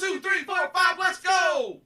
2, 3, 4, 5, let's go!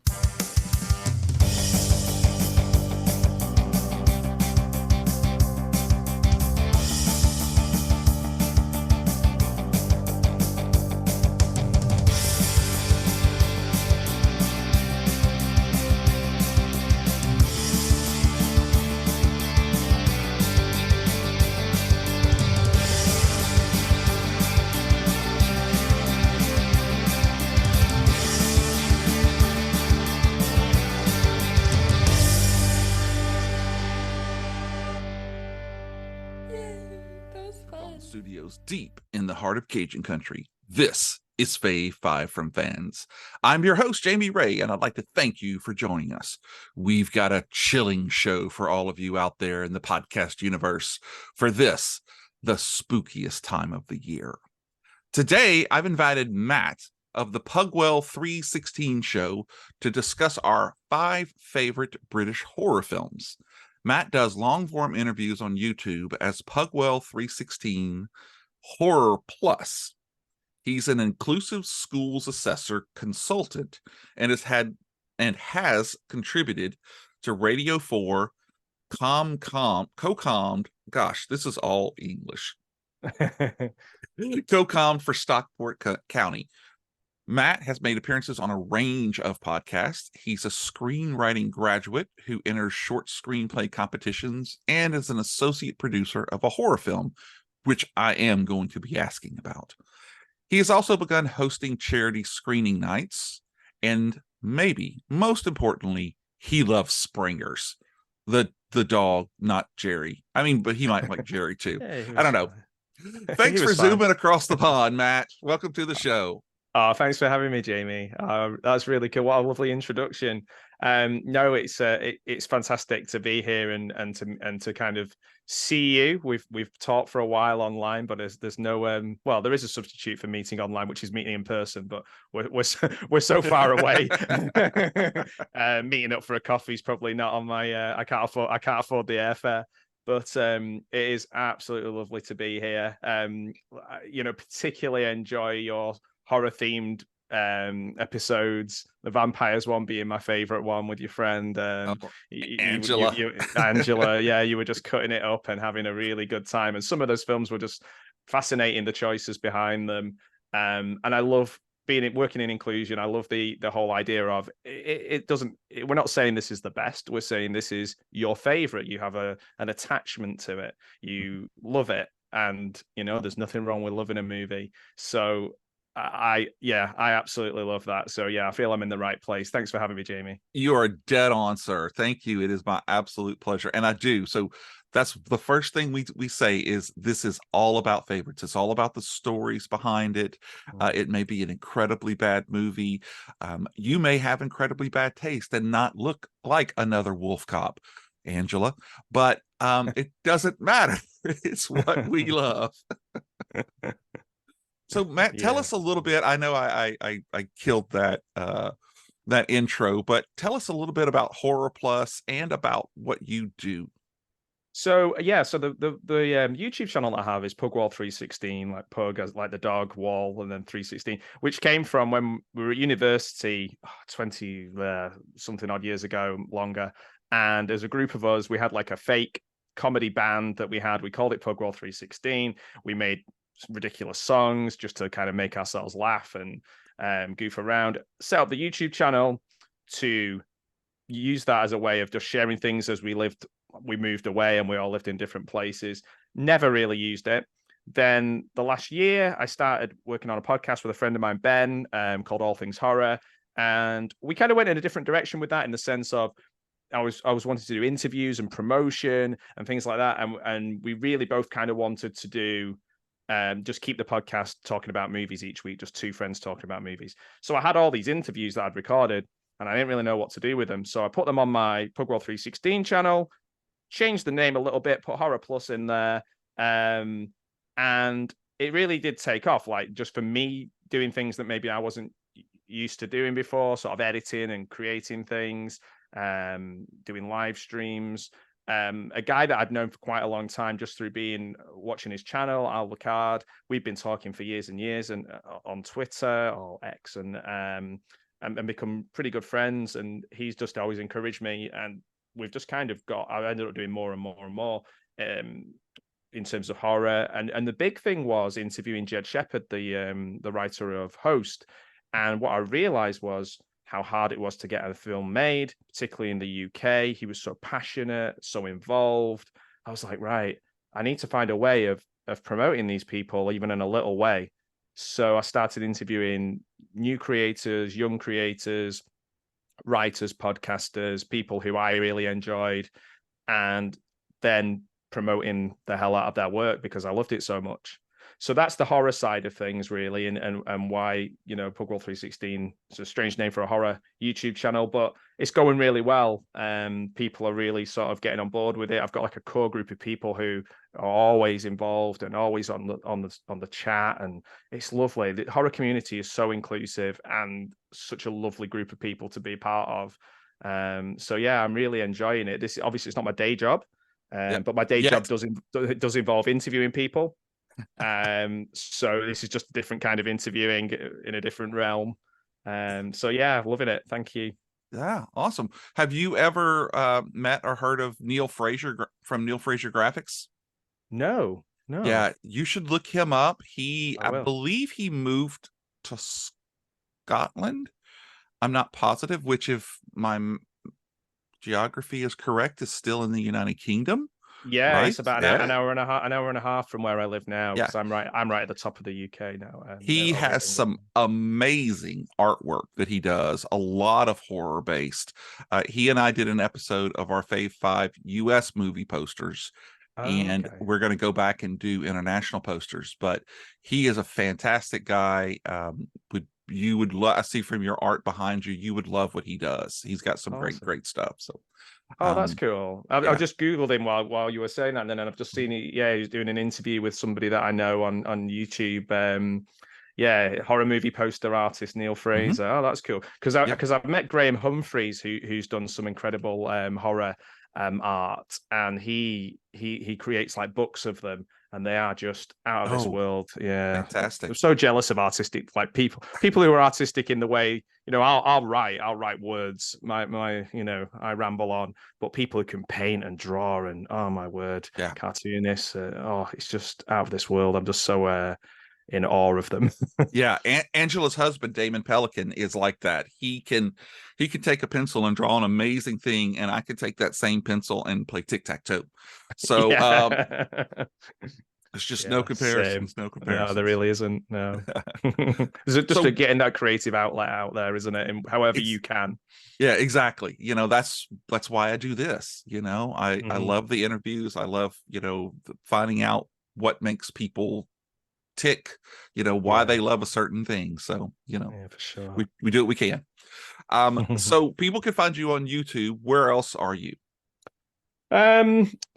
Studios deep in the heart of Cajun country. This is Fave 5 from Fans. I'm your host, Jamie Ray, and I'd like to thank you for joining us. We've got a chilling show for all of you out there in the podcast universe for this, the spookiest time of the year. Today, I've invited Matt of the Pugwall 316 show to discuss our 5 favorite British horror films. Matt does long-form interviews on YouTube as Pugwall 316 Horror Plus. He's an inclusive schools assessor consultant and has contributed to Radio 4, Co-Commed. Gosh, this is all English. Co-Commed for Stockport County. Matt has made appearances on a range of podcasts. He's a screenwriting graduate who enters short screenplay competitions and is an associate producer of a horror film, which I am going to be asking about. He has also begun hosting charity screening nights, and maybe most importantly, he loves Springers, the dog, not Jerry. I mean, but he might like Jerry too. Yeah, I don't know. Thanks for zooming across the pond, Matt. Welcome to the show. Oh, thanks for having me, Jamie. That's really cool. What a lovely introduction. No, it's fantastic to be here and to kind of see you. We've talked for a while online, but there's no well, there is a substitute for meeting online, which is meeting in person. But we're so far away. Meeting up for a coffee is probably not on my. I can't afford the airfare. But it is absolutely lovely to be here. Particularly enjoy your horror-themed episodes, the vampires one being my favorite one with your friend Angela. Angela, yeah, you were just cutting it up and having a really good time, and some of those films were just fascinating, the choices behind them, and I love working in inclusion. I love the whole idea of it doesn't, we're not saying this is the best, we're saying this is your favorite. You have an attachment to it, you love it, and there's nothing wrong with loving a movie. So I absolutely love that. So yeah, I feel I'm in the right place. Thanks for having me, Jamie. You are dead on, sir. Thank you. It is my absolute pleasure. And I do. So that's the first thing we say is this is all about favorites. It's all about the stories behind it. It may be an incredibly bad movie. You may have incredibly bad taste and not look like another wolf cop, Angela, but it doesn't matter. It's what we love. So Matt, tell us a little bit. I know I killed that intro, but tell us a little bit about Horror Plus and about what you do. So yeah, so the YouTube channel that I have is Pugwall 316, like Pug as like the dog, wall, and then 316, which came from when we were at university 20 something odd years ago, longer. And as a group of us, we had like a fake comedy band that we called it Pugwall 316. We made ridiculous songs just to kind of make ourselves laugh and goof around. Set up the YouTube channel to use that as a way of just sharing things as we moved away and we all lived in different places. Never really used it. Then the last year I started working on a podcast with a friend of mine, Ben, called All Things Horror, and we kind of went in a different direction with that, in the sense of I was wanting to do interviews and promotion and things like that, and we really both kind of wanted to do just keep the podcast talking about movies each week, just two friends talking about movies. So I had all these interviews that I'd recorded and I didn't really know what to do with them. So I put them on my Pugwall 316 channel, changed the name a little bit, put Horror Plus in there. And it really did take off, like just for me doing things that maybe I wasn't used to doing before, sort of editing and creating things, doing live streams. a guy that I'd known for quite a long time just through watching his channel, Al Lacard. We've been talking for years and years, and on Twitter or X, and become pretty good friends. And he's just always encouraged me, and we've just kind of I ended up doing more and more and more in terms of horror. And the big thing was interviewing Jed Shepard, the writer of Host. And what I realized was how hard it was to get a film made, particularly in the UK. He was so passionate, so involved. I was like, right, I need to find a way of promoting these people, even in a little way. So I started interviewing new creators, young creators, writers, podcasters, people who I really enjoyed, and then promoting the hell out of their work because I loved it so much. So that's the horror side of things, really, and why, Pugwall 316 is a strange name for a horror YouTube channel, but it's going really well. People are really sort of getting on board with it. I've got like a core group of people who are always involved and always on the chat, and it's lovely. The horror community is so inclusive and such a lovely group of people to be part of. So yeah, I'm really enjoying it. This obviously it's not my day job, but my day job does involve interviewing people. So this is just a different kind of interviewing in a different realm. So yeah, loving it. Thank you. Yeah, awesome. Have you ever met or heard of Neil Fraser from Neil Fraser Graphics? No. Yeah, you should look him up. I believe he moved to Scotland. I'm not positive, which, if my geography is correct, is still in the United Kingdom. Yeah, right? It's about an hour and a half from where I live now. Because I'm right at the top of the UK now. He has some amazing artwork that he does, a lot of horror based. He and I did an episode of our Fave 5 US movie posters, and we're going to go back and do international posters. But he is a fantastic guy. You would I see from your art behind you, you would love what he does. He's got some great stuff. So that's cool. I just Googled him while you were saying that, and then I've just seen it. Yeah, he's doing an interview with somebody that I know on YouTube. Horror movie poster artist Neil Fraser. Oh, that's cool. Because I've met Graham Humphreys, who's done some incredible horror art, and he creates like books of them, and they are just out of this world. Yeah, fantastic. I'm so jealous of artistic, like people who are artistic in the way, I'll write words, my I ramble on, but people who can paint and draw and, oh my word, cartoonists, it's just out of this world. I'm just so in awe of them. Yeah, Angela's husband Damon Pelican is like that. He can take a pencil and draw an amazing thing, and I can take that same pencil and play tic-tac-toe. So there's just no comparisons. No comparisons. No, there really isn't. No. Is it just getting that creative outlet out there, isn't it? And however you can. Yeah, exactly. That's why I do this. I love the interviews. I love finding out what makes people tick, why they love a certain thing. So for sure, we do what we can. So people can find you on YouTube. Where else are you?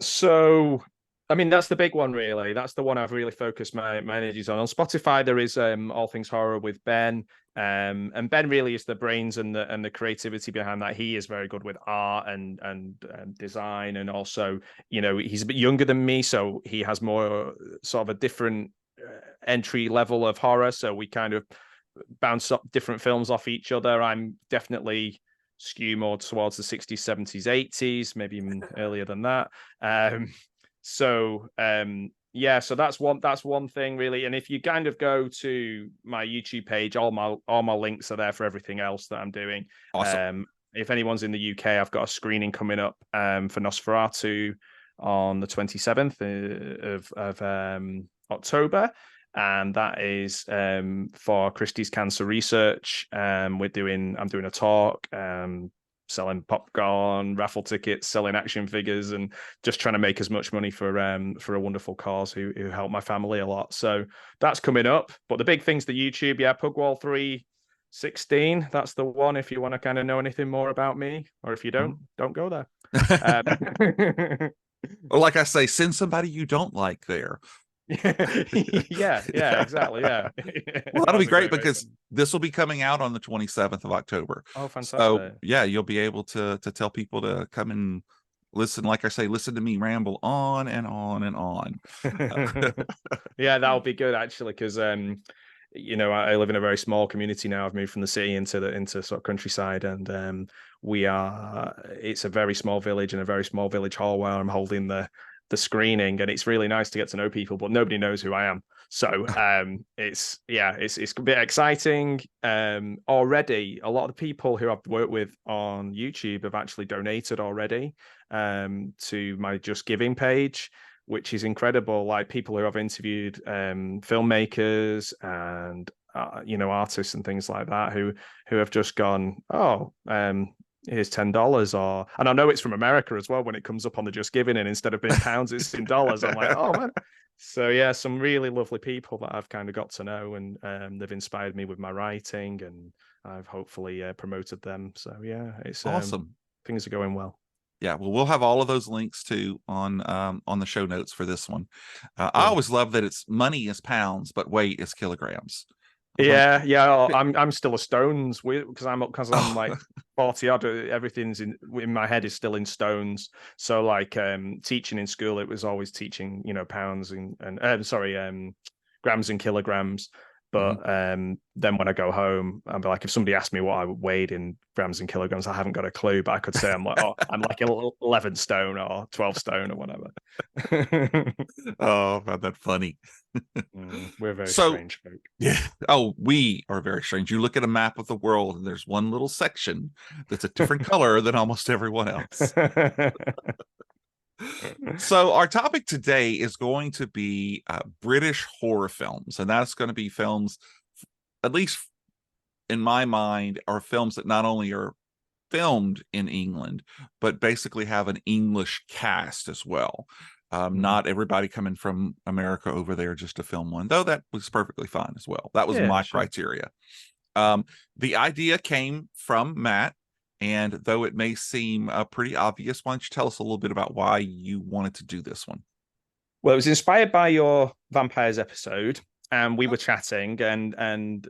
So I mean, that's the big one, really. That's the one I've really focused my energies on. On Spotify, there is All Things Horror with Ben. And Ben really is the brains and the creativity behind that. He is very good with art and design, and also, he's a bit younger than me, so he has more sort of a different entry level of horror. So we kind of bounce up different films off each other. I'm definitely skew more towards the 60s, 70s, 80s, maybe even earlier than that. So that's one thing, really. And if you kind of go to my YouTube page, all my links are there for everything else that I'm doing. Awesome. If anyone's in the UK, I've got a screening coming up for Nosferatu on the 27th of October, and that is for Christie's Cancer Research. I'm doing a talk, selling popcorn, raffle tickets, selling action figures, and just trying to make as much money for a wonderful cause who helped my family a lot. So that's coming up. But the big thing's the YouTube, Pugwall 316. That's the one if you want to kind of know anything more about me, or if you don't go there. Or like I say, send somebody you don't like there. yeah, exactly. Yeah. Well, that'll be great because this will be coming out on the 27th of October. Oh, fantastic. So yeah, you'll be able to tell people to come and listen, like I say, listen to me ramble on and on and on. Yeah, that'll be good actually, because you know, I live in a very small community now. I've moved from the city into sort of countryside, and it's a very small village and a very small village hall where I'm holding the screening, and it's really nice to get to know people, but nobody knows who I am. So it's a bit exciting. Already a lot of the people who I've worked with on YouTube have actually donated already to my Just Giving page, which is incredible. Like people who I've interviewed, filmmakers and you know, artists and things like that, who have just gone, oh, here's $10, or, and I know it's from America as well when it comes up on the Just Giving, and instead of being pounds, it's in dollars. I'm like, oh man. So yeah, some really lovely people that I've kind of got to know, and they've inspired me with my writing, and I've hopefully promoted them. So yeah, it's Awesome. Things are going well. Yeah, well, we'll have all of those links too on the show notes for this one. I Cool. always love that it's money is pounds, but weight is kilograms. Yeah, Like, yeah. I'm still a stones because I'm like oh, 40 odd. Everything's in my head is still in stones. So like teaching in school, it was always teaching, you know, pounds and grams and kilograms. But then when I go home, I'm like, if somebody asked me what I weighed in grams and kilograms, I haven't got a clue. But I could say I'm like, oh, I'm like 11 stone or 12 stone or whatever. oh, I found that funny. We're very So, strange folk. yeah. Oh, we are very strange. You look at a map of the world, and there's one little section that's a different color than almost everyone else. So, our topic today is going to be British horror films, and that's going to be films, at least in my mind, are films that not only are filmed in England, but basically have an English cast as well. Not everybody coming from America over there just to film one, though that was perfectly fine as well. That was my criteria. The idea came from Matt, and though it may seem pretty obvious, why don't you tell us a little bit about why you wanted to do this one? Well, it was inspired by your vampires episode, and we were chatting and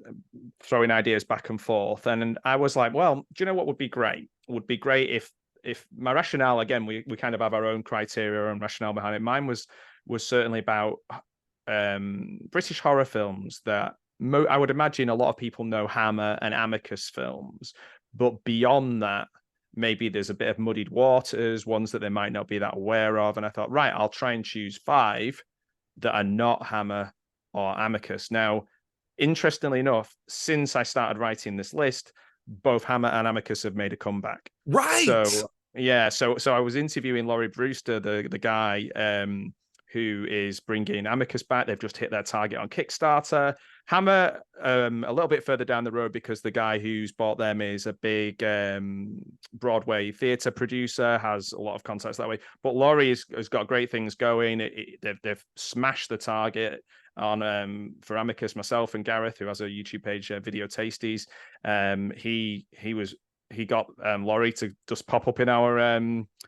throwing ideas back and forth. And I was like, well, do you know what would be great? It would be great if my rationale, again, we kind of have our own criteria and rationale behind it. Mine was certainly about British horror films that I would imagine a lot of people know Hammer and Amicus films, but beyond that, maybe there's a bit of muddied waters, ones that they might not be that aware of. And I thought, right, I'll try and choose 5 that are not Hammer or Amicus. Now, interestingly enough, since I started writing this list, both Hammer and Amicus have made a comeback. Right. So yeah, so I was interviewing Laurie Brewster, the guy who is bringing Amicus back. They've just hit their target on Kickstarter. Hammer, a little bit further down the road, because the guy who's bought them is a big Broadway theatre producer, has a lot of contacts that way. But Laurie has got great things going. They've smashed the target on for Amicus. Myself and Gareth, who has a YouTube page, Video Tasties, he got Laurie to just pop up in our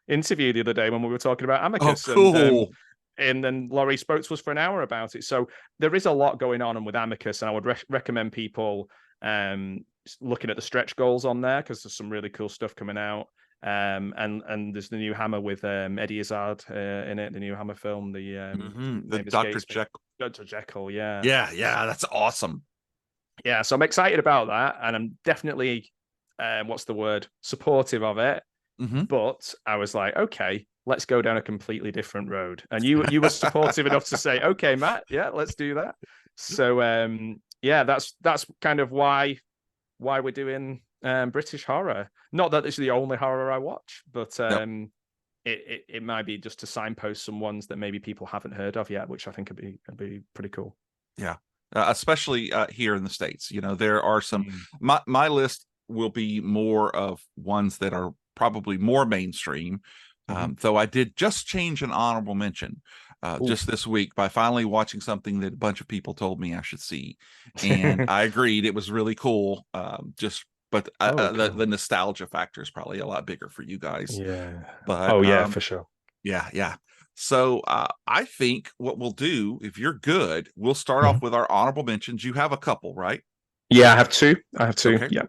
interview the other day when we were talking about Amicus. Oh, cool. And then Laurie spoke to us for an hour about it. So there is a lot going on with Amicus, and I would recommend people looking at the stretch goals on there, because there's some really cool stuff coming out. And there's the new Hammer with Eddie Izzard in it, the new Hammer film, the Dr. Jekyll. Dr. Jekyll, yeah. Yeah, that's awesome. Yeah, so I'm excited about that, and I'm definitely supportive of it. But I was like, okay, let's go down a completely different road. And you were supportive enough to say, okay, Matt, yeah, let's do that. So yeah, that's kind of why we're doing British horror. Not that it's the only horror I watch, but it might be just to signpost some ones that maybe people haven't heard of yet, which I think would be pretty cool. Yeah, especially here in the States. You know, there are some. My list will be more of ones that are probably more mainstream. Though I did just change an honorable mention just this week by finally watching something that a bunch of people told me I should see, and I agreed it was really cool. But the nostalgia factor is probably a lot bigger for you guys. Yeah. But for sure. Yeah. So I think what we'll do, if you're good, we'll start off with our honorable mentions. You have a couple, right? Yeah, I have two. Okay. Yeah.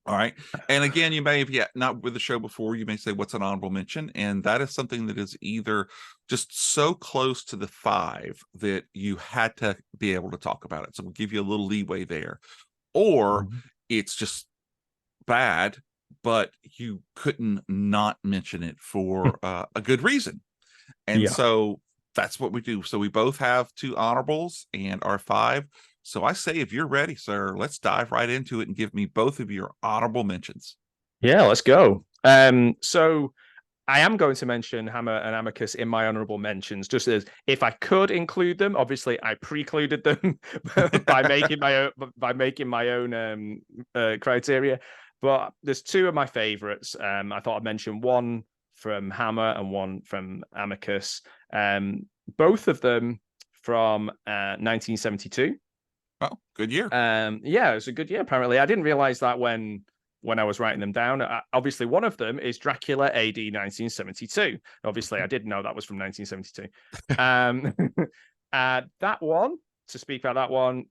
All right. And again, you may have not with the show before, you may say, what's an honorable mention? And that is something that is either just so close to the 5 that you had to be able to talk about it. So we'll give you a little leeway there. Or Mhm. it's just bad, but you couldn't not mention it for a good reason. And Yeah. so that's what we do. So we both have 2 honorables and our 5. So I say, if you're ready, sir, let's dive right into it and give me both of your honorable mentions. Yeah, let's go. So I am going to mention Hammer and Amicus in my honorable mentions, just as if I could include them. Obviously, I precluded them by making my own criteria. But there's 2 of my favorites. I thought I'd mention one from Hammer and one from Amicus. Both of them from 1972. Oh, good year. Yeah, it was a good year. Apparently, I didn't realize that when I was writing them down. Obviously, one of them is Dracula AD 1972. Obviously, I did know that was from 1972. That one, to speak about that one,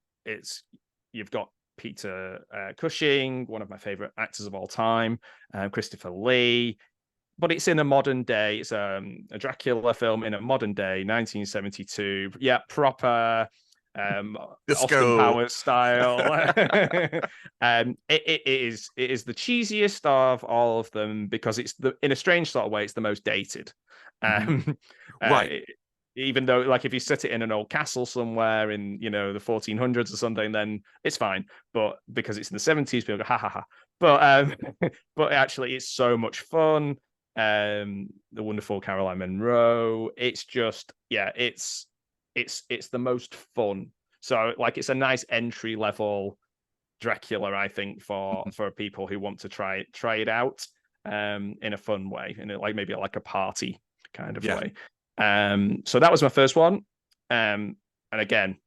you've got Peter Cushing, one of my favorite actors of all time, Christopher Lee, but it's in a modern day. It's a Dracula film in a modern day, 1972. Yeah, proper Austin Disco. Powers style. It is the cheesiest of all of them because it's in a strange sort of way, it's the most dated. Um, Right. Even though, like, if you set it in an old castle somewhere in the 1400s or something, then it's fine. But because it's in the 70s, people go ha ha ha. But actually, it's so much fun. The wonderful Caroline Munro. It's just, yeah, it's the most fun. So, like, it's a nice entry level Dracula, I think, for people who want to try it out in a fun way, in like maybe like a party kind of Yeah. way. So that was my first one. And again,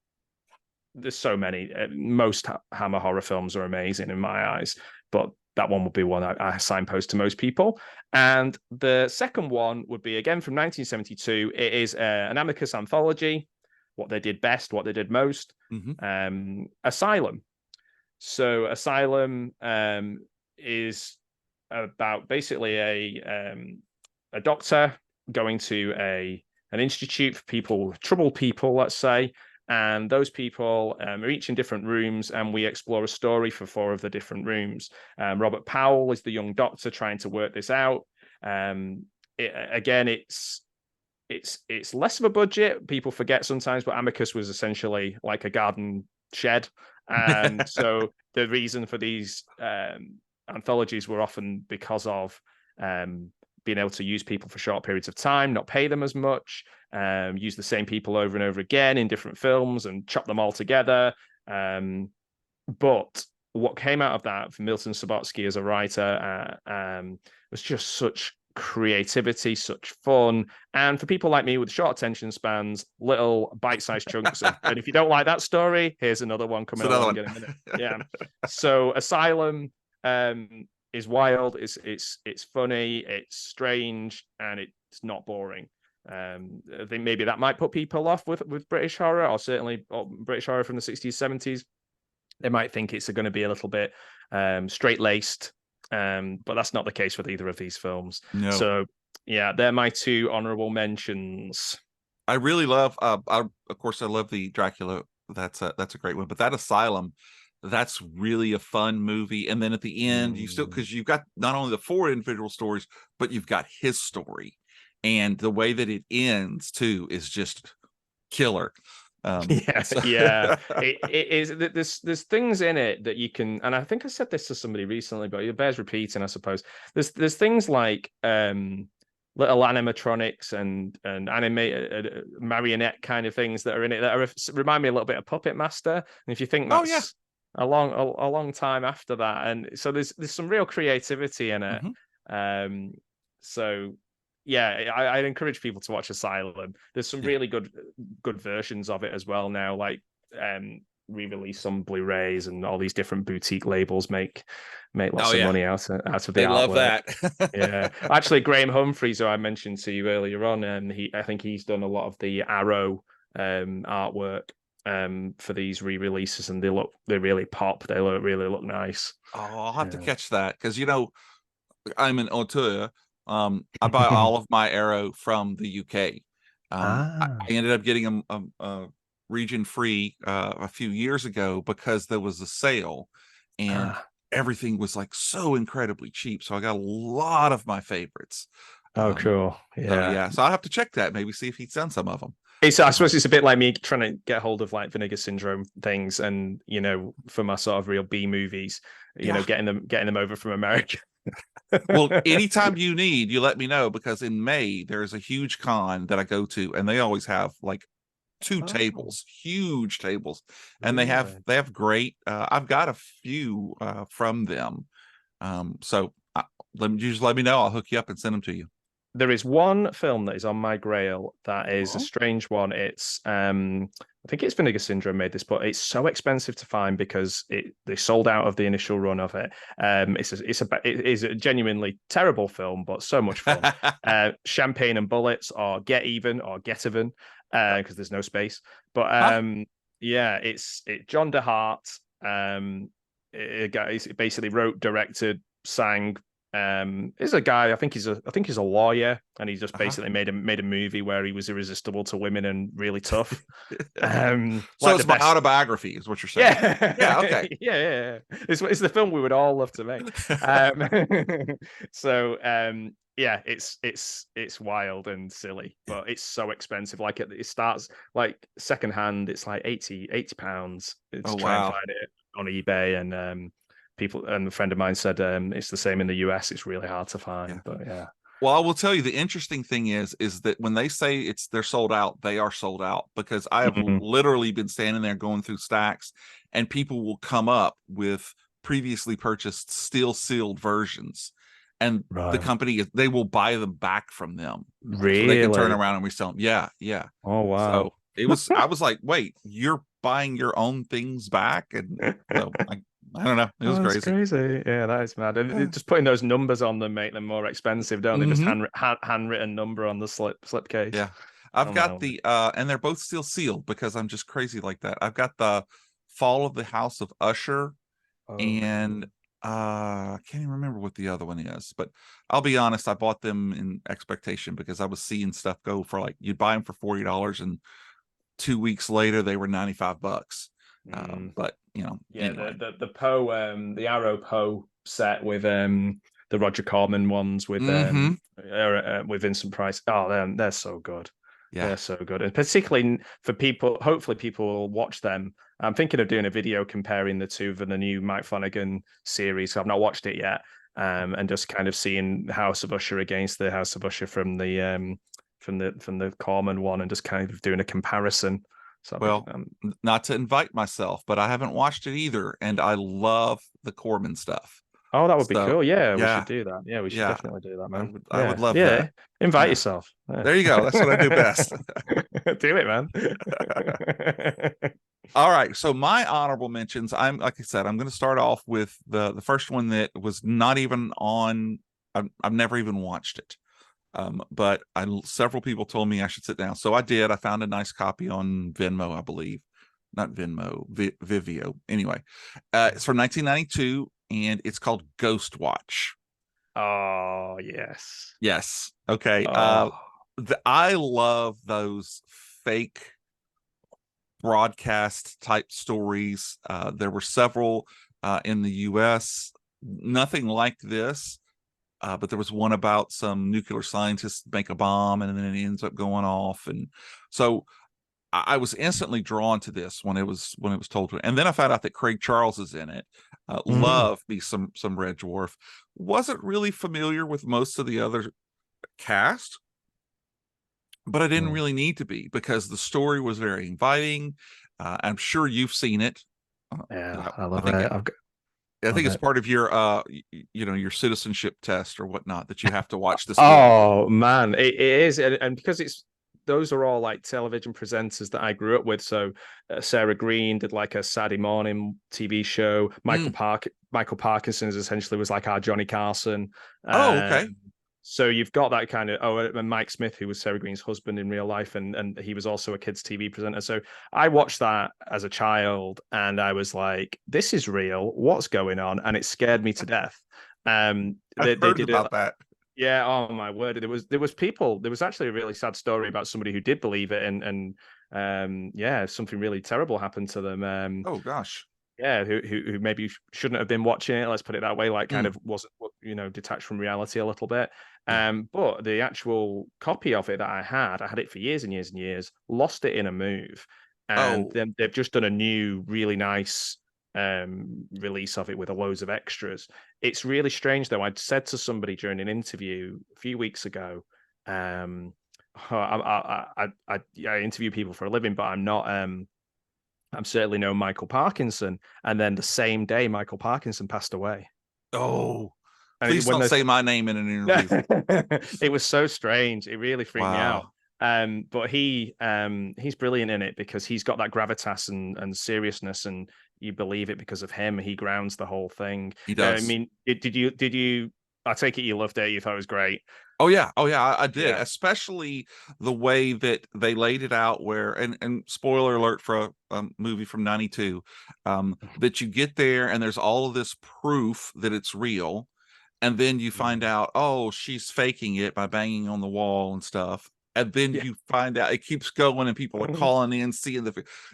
there's so many. Most Hammer horror films are amazing in my eyes, but that one would be one I signpost to most people. And the second one would be, again, from 1972. It is an Amicus anthology, what they did best, what they did most. Asylum. So Asylum is about basically a doctor going to an institute for people, troubled people, let's say, and those people are each in different rooms, and we explore a story for 4 of the different rooms. Robert Powell is the young doctor trying to work this out. It's less of a budget. People forget sometimes, but Amicus was essentially like a garden shed. So the reason for these anthologies were often because of being able to use people for short periods of time, not pay them as much, use the same people over and over again in different films and chop them all together. But what came out of that for Milton Subotsky as a writer was just such creativity, such fun, and for people like me with short attention spans, little bite-sized chunks of, and if you don't like that story, here's another one coming along in a minute. Yeah. So Asylum is wild, it's funny, it's strange, and it's not boring. I think maybe that might put people off with British horror, or certainly British horror from the 60s, 70s. They might think it's going to be a little bit straight-laced, but that's not the case with either of these films. No. So, yeah, they're my 2 honorable mentions. I really love, of course, I love the Dracula. That's a great one. But that Asylum, that's really a fun movie. And then at the end, you still, because you've got not only the 4 individual stories, but you've got his story. And the way that it ends, too, is just killer. Yeah. It is. There's things in it that you can, and I think I said this to somebody recently, but it bears repeating, I suppose. There's things like little animatronics and animated marionette kind of things that are in it that remind me a little bit of Puppet Master. And if you think that's a long time after that, and so there's some real creativity in it. So yeah, I'd encourage people to watch Asylum. There's some really good versions of it as well now, like re-release on Blu-rays, and all these different boutique labels make lots of money out of the artwork. They love that. Yeah, actually, Graham Humphreys, who I mentioned to you earlier on, and I think he's done a lot of the Arrow artwork for these re-releases, and they really pop. They really look nice. Oh, I'll have to catch that because I'm an auteur. I buy all of my Arrow from the UK. I ended up getting a region free a few years ago because there was a sale, and everything was like so incredibly cheap. So I got a lot of my favorites. Cool. Yeah. So I'll have to check that. Maybe see if he's done some of them. I suppose it's a bit like me trying to get hold of like Vinegar Syndrome things, and for my sort of real B movies, getting them over from America. Well, anytime you need, you let me know, because in May there's a huge con that I go to, and they always have like tables, huge tables, and they have great. I've got a few from them, so let me know. I'll hook you up and send them to you. There is one film that is on my grail that is a strange one. It's I think it's Vinegar Syndrome made this, but it's so expensive to find because they sold out of the initial run of it. It is a genuinely terrible film, but so much fun. Champagne and Bullets, or Get Even, or Get Even, because there's no space. But it's John DeHart. He basically wrote, directed, sang. Is a guy. I think he's a lawyer, and he just basically made a movie where he was irresistible to women and really tough. So it's my autobiography, is what you're saying? Yeah. Okay. Yeah. It's the film we would all love to make. It's wild and silly, but it's so expensive. Like it starts like secondhand. It's like 80 pounds. It's and find it on eBay, and people, and a friend of mine said it's the same in the US. It's really hard to find, but yeah. Well, I will tell you, the interesting thing is that when they say they're sold out, they are sold out, because I have literally been standing there going through stacks, and people will come up with previously purchased steel sealed versions, and the company, they will buy them back from them. Really? So they can turn around and resell them. Yeah. Oh, wow. So I was like, wait, you're buying your own things back? And so I don't know. It was crazy. Crazy. Yeah, that is mad. And just putting those numbers on them make them more expensive, don't they? Just handwritten number on the slipcase. Yeah. I've got and they're both still sealed because I'm just crazy like that. I've got the Fall of the House of Usher, and I can't even remember what the other one is, but I'll be honest, I bought them in expectation because I was seeing stuff go for, like, you'd buy them for $40, and 2 weeks later they were $95. But anyway. the Poe, the Arrow Poe set with the Roger Corman ones with Vincent Price. Oh, they're so good. Yeah, they're so good, and particularly for people. Hopefully, people will watch them. I'm thinking of doing a video comparing the two for the new Mike Flanagan series. So I've not watched it yet, and just kind of seeing House of Usher against the House of Usher from the Corman one, and just kind of doing a comparison. So, not to invite myself, but I haven't watched it either, and I love the Corman stuff. Oh, that would be cool. Yeah, we should do that. Yeah, we should definitely do that, man. I would love that. Invite yourself. Yeah. There you go. That's what I do best. Do it, man. All right. So my honorable mentions, like I said, I'm going to start off with the first one that was not even on. I've never even watched it. But several people told me I should sit down. So I did. I found a nice copy on Venmo, I believe. Not Venmo, Vivio. Anyway, it's from 1992, and it's called Ghost Watch. Oh, yes. Yes. Okay. I love those fake broadcast type stories. There were several in the US, nothing like this. But there was one about some nuclear scientists make a bomb, and then it ends up going off. And so I was instantly drawn to this when it was told to me. And then I found out that Craig Charles is in it. Love me some Red Dwarf. Wasn't really familiar with most of the other cast, but I didn't really need to be, because the story was very inviting. I'm sure you've seen it. Yeah, I love it. I think it's part of your your citizenship test or whatnot, that you have to watch this. Oh man, it is, and because those are all like television presenters that I grew up with. So Sarah Green did like a Saturday morning TV show. Michael Parkinson's essentially was like our Johnny Carson. Okay. So you've got that kind of and Mike Smith, who was Sarah Green's husband in real life, and he was also a kids TV presenter. So I watched that as a child, and I was like, "This is real. What's going on?" And it scared me to death. I've They heard did it. about that. Yeah. Oh my word. There was people. There was actually a really sad story about somebody who did believe it, and yeah, something really terrible happened to them. Oh gosh. Yeah, who maybe shouldn't have been watching it. Let's put it that way. Like, kind Mm, of wasn't, detached from reality a little bit. yeah. But the actual copy of it that I had it for years and years and years. Lost it in a move, and Oh, then they've just done a new, really nice release of it with a loads of extras. It's really strange though. I'd said to somebody during an interview a few weeks ago. I interview people for a living, but I'm not. I'm certainly no Michael Parkinson. And then the same day, Michael Parkinson passed away. oh, And please don't say my name in an interview. it was so strange. It really freaked me out. Wow. But he's brilliant in it because he's got that gravitas and seriousness, and you believe it because of him. He grounds the whole thing. He I does. mean, did you? I take it you loved it. You thought it was great. Oh yeah, I did, Yeah. especially the way that they laid it out. Where and spoiler alert for a movie from '92, that you get there and there's all of this proof that it's real, and then you find out, oh, she's faking it by banging on the wall and stuff, and then Yeah. you find out it keeps going and people are calling in, seeing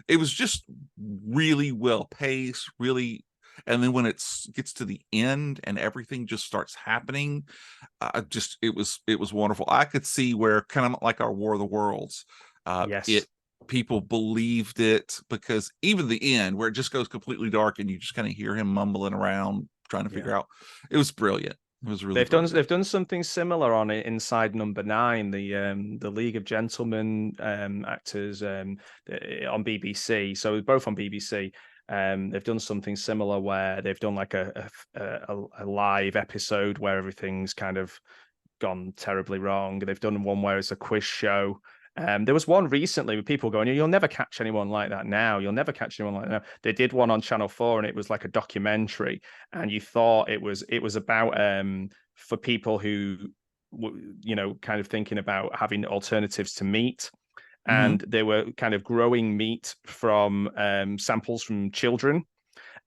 it was just really well paced, really. And then when it gets to the end and everything just starts happening, just it was wonderful. I could see where, kind of like our War of the Worlds, Yes. it people believed it, because even the end where it just goes completely dark and you just kind of hear him mumbling around trying to Yeah. figure out, it was brilliant. It was really brilliant. They've done something similar on it inside Number Nine, the League of Gentlemen actors on BBC. So both on BBC. They've done something similar where they've done like a live episode where everything's kind of gone terribly wrong. They've done one where it's a quiz show. There was one recently with people going, "You'll never catch anyone like that now. You'll never catch anyone like that now." They did one on Channel 4, and it was like a documentary, and you thought it was about for people who kind of thinking about having alternatives to meat, Hmm. and they were kind of growing meat from samples from children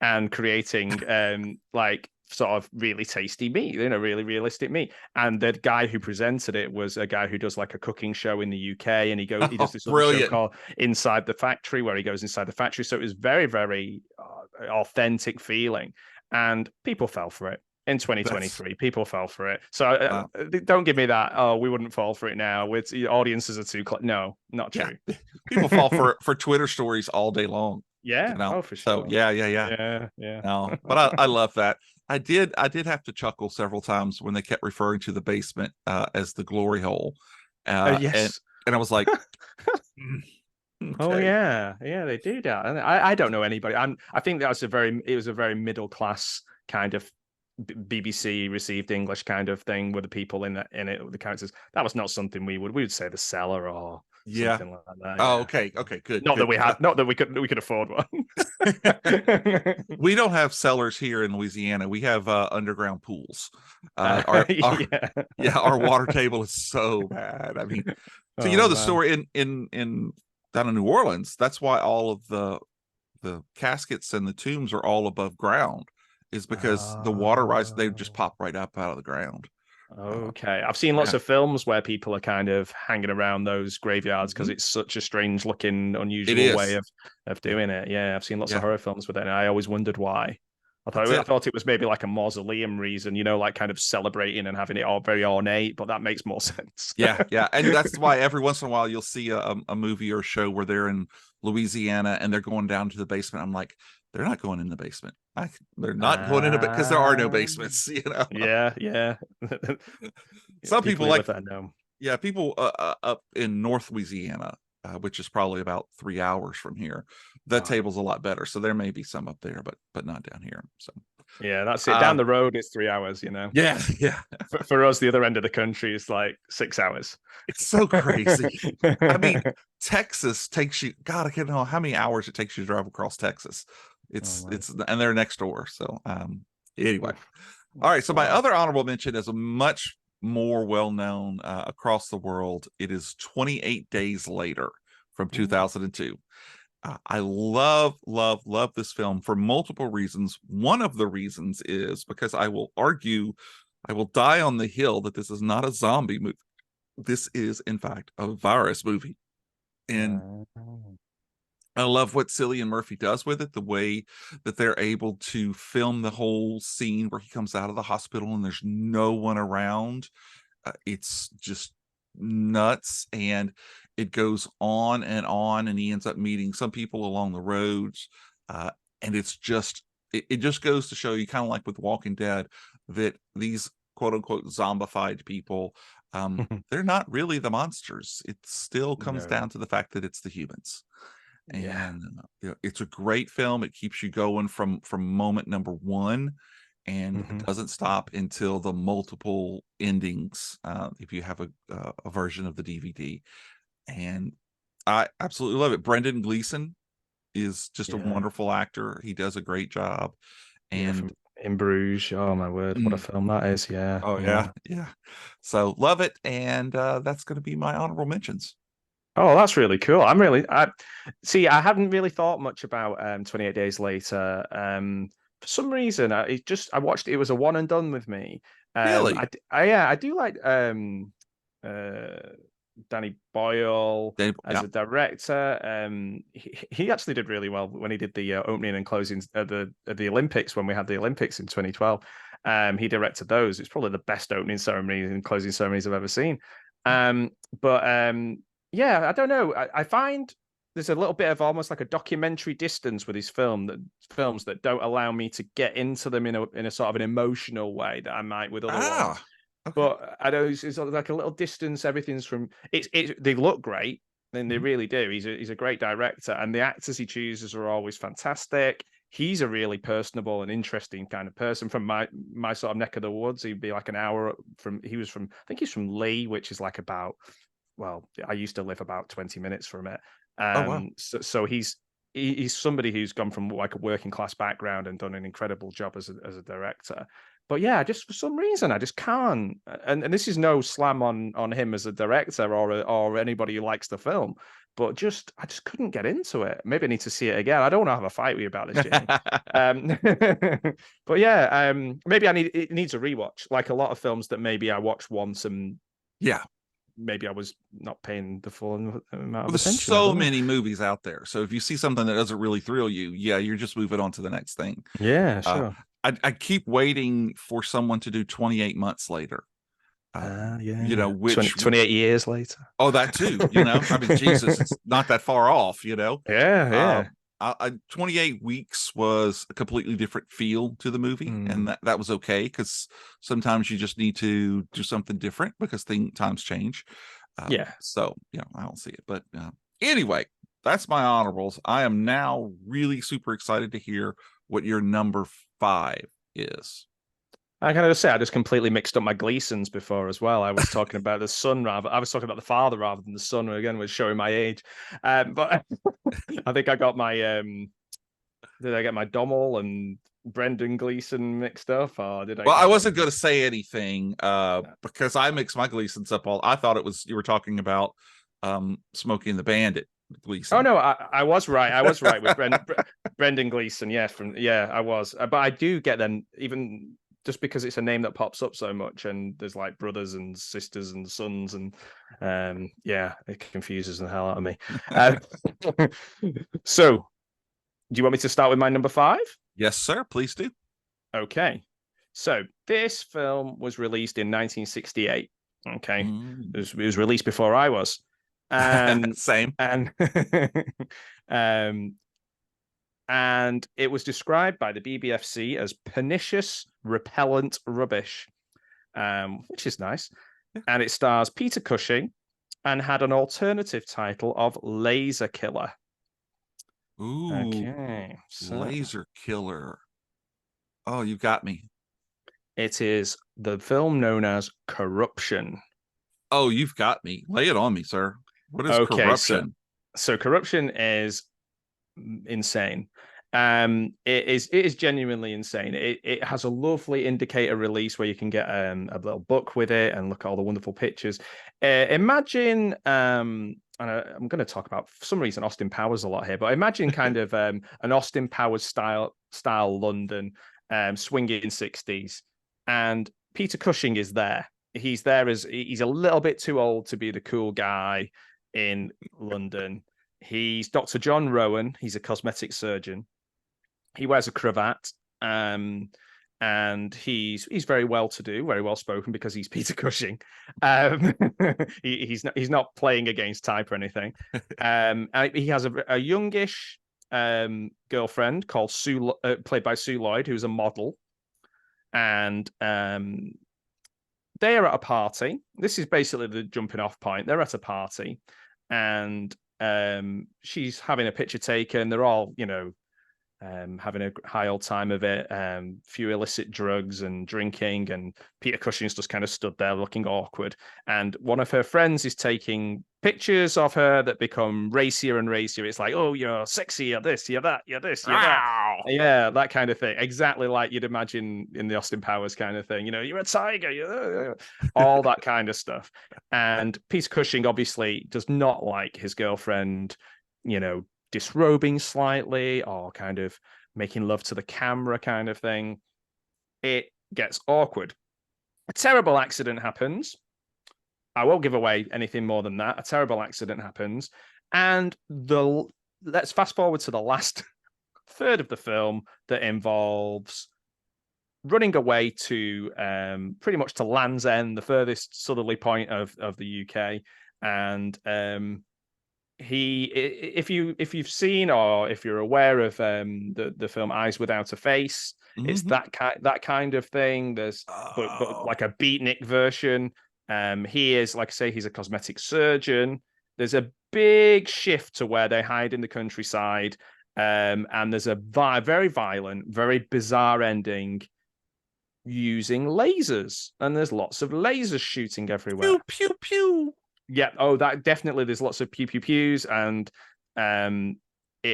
and creating like sort of really tasty meat, really realistic meat. And the guy who presented it was a guy who does like a cooking show in the UK, and he Oh, does this other show brilliant. called Inside the Factory, where he goes inside the factory. So it was very, very authentic feeling, and people fell for it. In That's 2023, people fell for it. So wow. don't give me that. Oh, we wouldn't fall for it now. With audiences are too no, not Yeah, true. people fall for Twitter stories all day long, Yeah. Oh, for so sure. yeah. Yeah. Yeah. No, but I love that. I did have to chuckle several times when they kept referring to the basement as the glory hole, and Yes. I was like, Oh okay, yeah, yeah, they do that. And I don't know anybody. I think that was it was a very middle class kind of BBC received English kind of thing with the people in it, the characters. That was not something we would say the cellar or yeah. something like that. Oh, Yeah. okay, okay, good, Not that good. we had, not that we could afford one. We don't have cellars here in Louisiana. We have underground pools. Our Yeah. yeah, our water table is so bad. I mean, so Oh the man. story in down in New Orleans. That's why all of the caskets and the tombs are all above ground, is because the water rise, they just Oh. pop right up out of the ground. Okay. I've seen lots Yeah. of films where people are kind of hanging around those graveyards because Mhm. it's such a strange looking, It unusual way is. of Yeah. doing it. Yeah, I've seen lots of Yeah. horror films with it, and I always wondered why. That's I it. thought it was maybe like a mausoleum reason, like kind of celebrating and having it all very ornate, but that makes more sense. Yeah, yeah, and that's why every once in a while you'll see a movie or a show where they're in Louisiana and they're going down to the basement. I'm like, they're not going in the basement. They're not going in it because there are no Ah, basements. yeah, yeah. Some People people who like, live there know. yeah, people up in North Louisiana, which is probably about 3 hours from here. The Oh, table's a lot better, so there may be some up there, but not down here. So, yeah, that's it. uh, Down the road, it's 3 hours. yeah, yeah, For us, the other end of the country is like 6 hours. it's so crazy. I mean, Texas takes you, God, I can't know how many hours it takes you to drive across Texas. Oh man. It's and they're next door. So anyway. Oof. All right. So my Wow. other honorable mention is a much more well known across the world. It is 28 Days Later from Ooh. 2002. I love this film for multiple reasons. One of the reasons is because I will argue, I will die on the hill that this is not a zombie movie. This is, in fact, a virus movie. And Oh. I love what Cillian Murphy does with it, the way that they're able to film the whole scene where he comes out of the hospital and there's no one around. It's just nuts, and it goes on, and he ends up meeting some people along the roads. And it just goes to show you, kind of like with Walking Dead, that these quote unquote zombified people, they're not really the monsters. It still comes No. down to the fact that it's the humans. Yeah. And it's a great film. It keeps you going from moment number one, and it Mhm. doesn't stop until the multiple endings, if you have a version of the DVD. And I absolutely love it. Brendan Gleeson is just a Yeah. wonderful actor. He does a great job. Yeah, And from In Bruges. Oh my word, what a mm, film that is. Yeah, oh yeah. yeah, so love it. And that's going to be my honorable mentions. Oh, that's really cool. I see, I hadn't really thought much about 28 Days Later. For some reason, I watched it. It was a one and done with me. Really? Yeah, I do like uh Danny Boyle as Yeah. a director. He actually did really well when he did the opening and closing the Olympics when we had the Olympics in 2012. He directed those. It's probably the best opening ceremony and closing ceremonies I've ever seen. But yeah, I don't know. I find there's a little bit of almost like a documentary distance with his films that don't allow me to get into them in a sort of an emotional way that I might with other ones. Okay. But I know it's like a little distance. Everything's from they look great, and they Mhm. really do. He's a great director, and the actors he chooses are always fantastic. He's a really personable and interesting kind of person. From my sort of neck of the woods, he'd be like an hour from. He was from, I think he's from Lee, which is like about, well, I used to live about 20 minutes from it. Oh wow. So he's somebody who's gone from like a working class background and done an incredible job as a director. But yeah, just for some reason I just can't. And this is no slam on him as a director or anybody who likes the film, but I just couldn't get into it. Maybe I need to see it again. I don't want to have a fight with you about this, Jamie. Um, but yeah, maybe it needs a rewatch. Like a lot of films that maybe I watched once and Yeah. maybe I was not paying the full amount Well, of there's attention. I so don't know. many movies out there. So if you see something that doesn't really thrill you, yeah, you're just moving on to the next thing. Yeah, Uh, sure. I keep waiting for someone to do 28 months later. Yeah. Which 28 years later. oh, that too. I mean, Jesus, it's not that far off. Yeah, Uh, yeah. 28 weeks was a completely different feel to the movie, and Mm, that was okay, because sometimes you just need to do something different because times change. yeah. So I don't see it, but anyway, that's my honorables. I am now really super excited to hear what your number 5 is. I kind of say I just completely mixed up my Gleasons before as well. I was talking about the son rather. I was talking about the father rather than the son. Again, was showing my age. But I think I got my did I get my Dommel and Brendan Gleeson mixed up, or did I? Well, I I don't wasn't know. going to say anything because I mix my Gleasons up all. I thought you were talking about Smokey and the Bandit Oh Gleason. no, I was right. I was right with Brendan Gleeson. Yeah, I was. But I do get them even just because it's a name that pops up so much, and there's like brothers and sisters and sons, and yeah, it confuses the hell out of me. Uh, so, do you want me to start with my number 5? Yes, sir. Please do. Okay. So this film was released in 1968. Okay, Mm. it was released before I was, and Same. and um and it was described by the BBFC as pernicious, repellent rubbish, which is nice. And it stars Peter Cushing and had an alternative title of Laser Killer. Ooh, Okay, so Laser Killer. Oh, you got me. it is the film known as Corruption. Oh, you've got me. Lay it on me, sir. What is Okay, so corruption? Corruption is insane. It is genuinely insane. It has a lovely indicator release where you can get a little book with it and look at all the wonderful pictures. Imagine and I'm going to talk about, for some reason, Austin Powers a lot here, but imagine kind of an Austin Powers style London, swinging 60s, and Peter Cushing is there. He's there as he's a little bit too old to be the cool guy in London. He's Dr. John Rowan. He's a cosmetic surgeon. He wears a cravat, and he's very well to do, very well spoken because he's Peter Cushing. He's not playing against type or anything. He has a youngish girlfriend called Sue, played by Sue Lloyd, who's a model, and they are at a party. This is basically the jumping off point. They're at a party, and she's having a picture taken. They're all, having a high old time of it. Few illicit drugs and drinking, and Peter Cushing's just kind of stood there looking awkward. And one of her friends is taking pictures of her that become racier and racier. It's like, oh, you're sexy, you're this, you're that, you're this, you're that. Yeah, that kind of thing. Exactly like you'd imagine in the Austin Powers kind of thing. You're a tiger, you're all that kind of stuff. And Peter Cushing obviously does not like his girlfriend, disrobing slightly or kind of making love to the camera kind of thing. It gets awkward. A terrible accident happens. I won't give away anything more than that. A terrible accident happens. And let's fast forward to the last third of the film that involves running away to pretty much to Land's End, the furthest southerly point of the UK. And if you've seen or if you're aware of the film Eyes Without a Face, it's that kind of thing. There's but like a beatnik version. He is, like I say, he's a cosmetic surgeon. There's a big shift to where they hide in the countryside, and there's a very violent, very bizarre ending using lasers, and there's lots of lasers shooting everywhere. Pew pew pew. Yeah. Oh, that definitely. There's lots of pew pew pews, and it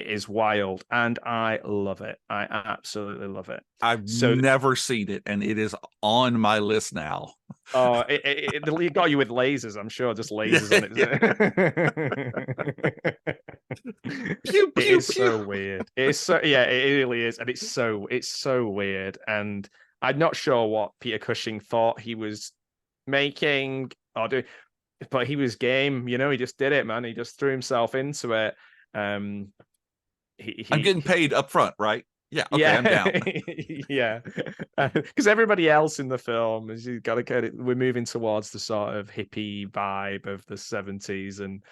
is wild, and I love it. I absolutely love it. I've never seen it, and it is on my list now. Oh, it got you with lasers, I'm sure. Just lasers on it. Pew, pew, it is pew. so weird. It's so it really is, and it's so weird. And I'm not sure what Peter Cushing thought he was making or doing, but he was game. He just did it, man. He just threw himself into it. I'm getting paid up front, right? Yeah. Okay, yeah. I'm down. Yeah, because everybody else in the film is, you got to get it. We're moving towards the sort of hippie vibe of the 70s, and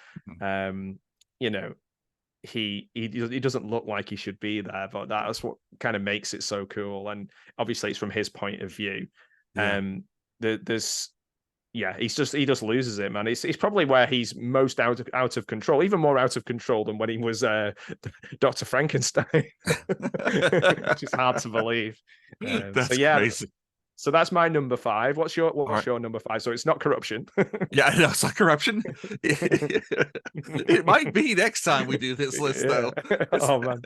he doesn't look like he should be there, but that's what kind of makes it so cool. And obviously, it's from his point of view. Yeah. He just loses it, man. It's probably where he's most out of control, even more out of control than when he was Dr. Frankenstein, which is hard to believe. That's crazy. So that's my number 5. What's your number 5? So it's not corruption. Yeah, no, it's not corruption. It might be next time we do this list, though. Oh man,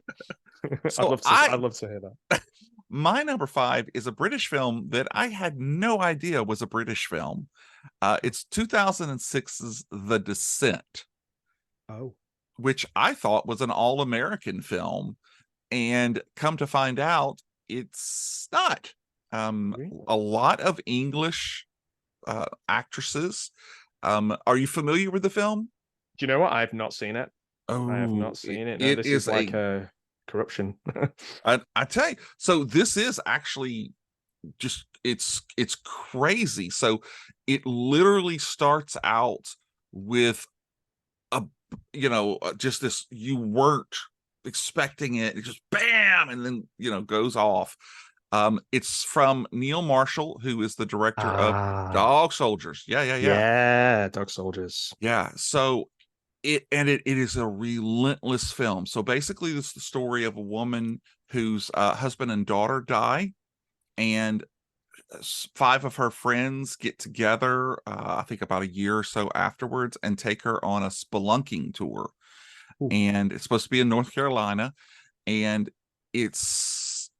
So I'd love to hear that. My number 5 is a British film that I had no idea was a British film. It's 2006's The Descent. Oh, which I thought was an all-American film, and come to find out, it's not. Really? A lot of English actresses. Are you familiar with the film? Do you know what? I've not seen it. Oh, I have not seen it. No, it this is like a corruption. I tell you, so this is actually just it's crazy. So it literally starts out with just this, you weren't expecting it just bam, and then goes off. It's from Neil Marshall, who is the director of Dog Soldiers. Yeah, Dog Soldiers. Yeah, so it is a relentless film. So basically, this is the story of a woman whose husband and daughter die, and 5 of her friends get together, I think about a year or so afterwards, and take her on a spelunking tour. Ooh. And it's supposed to be in North Carolina, and it's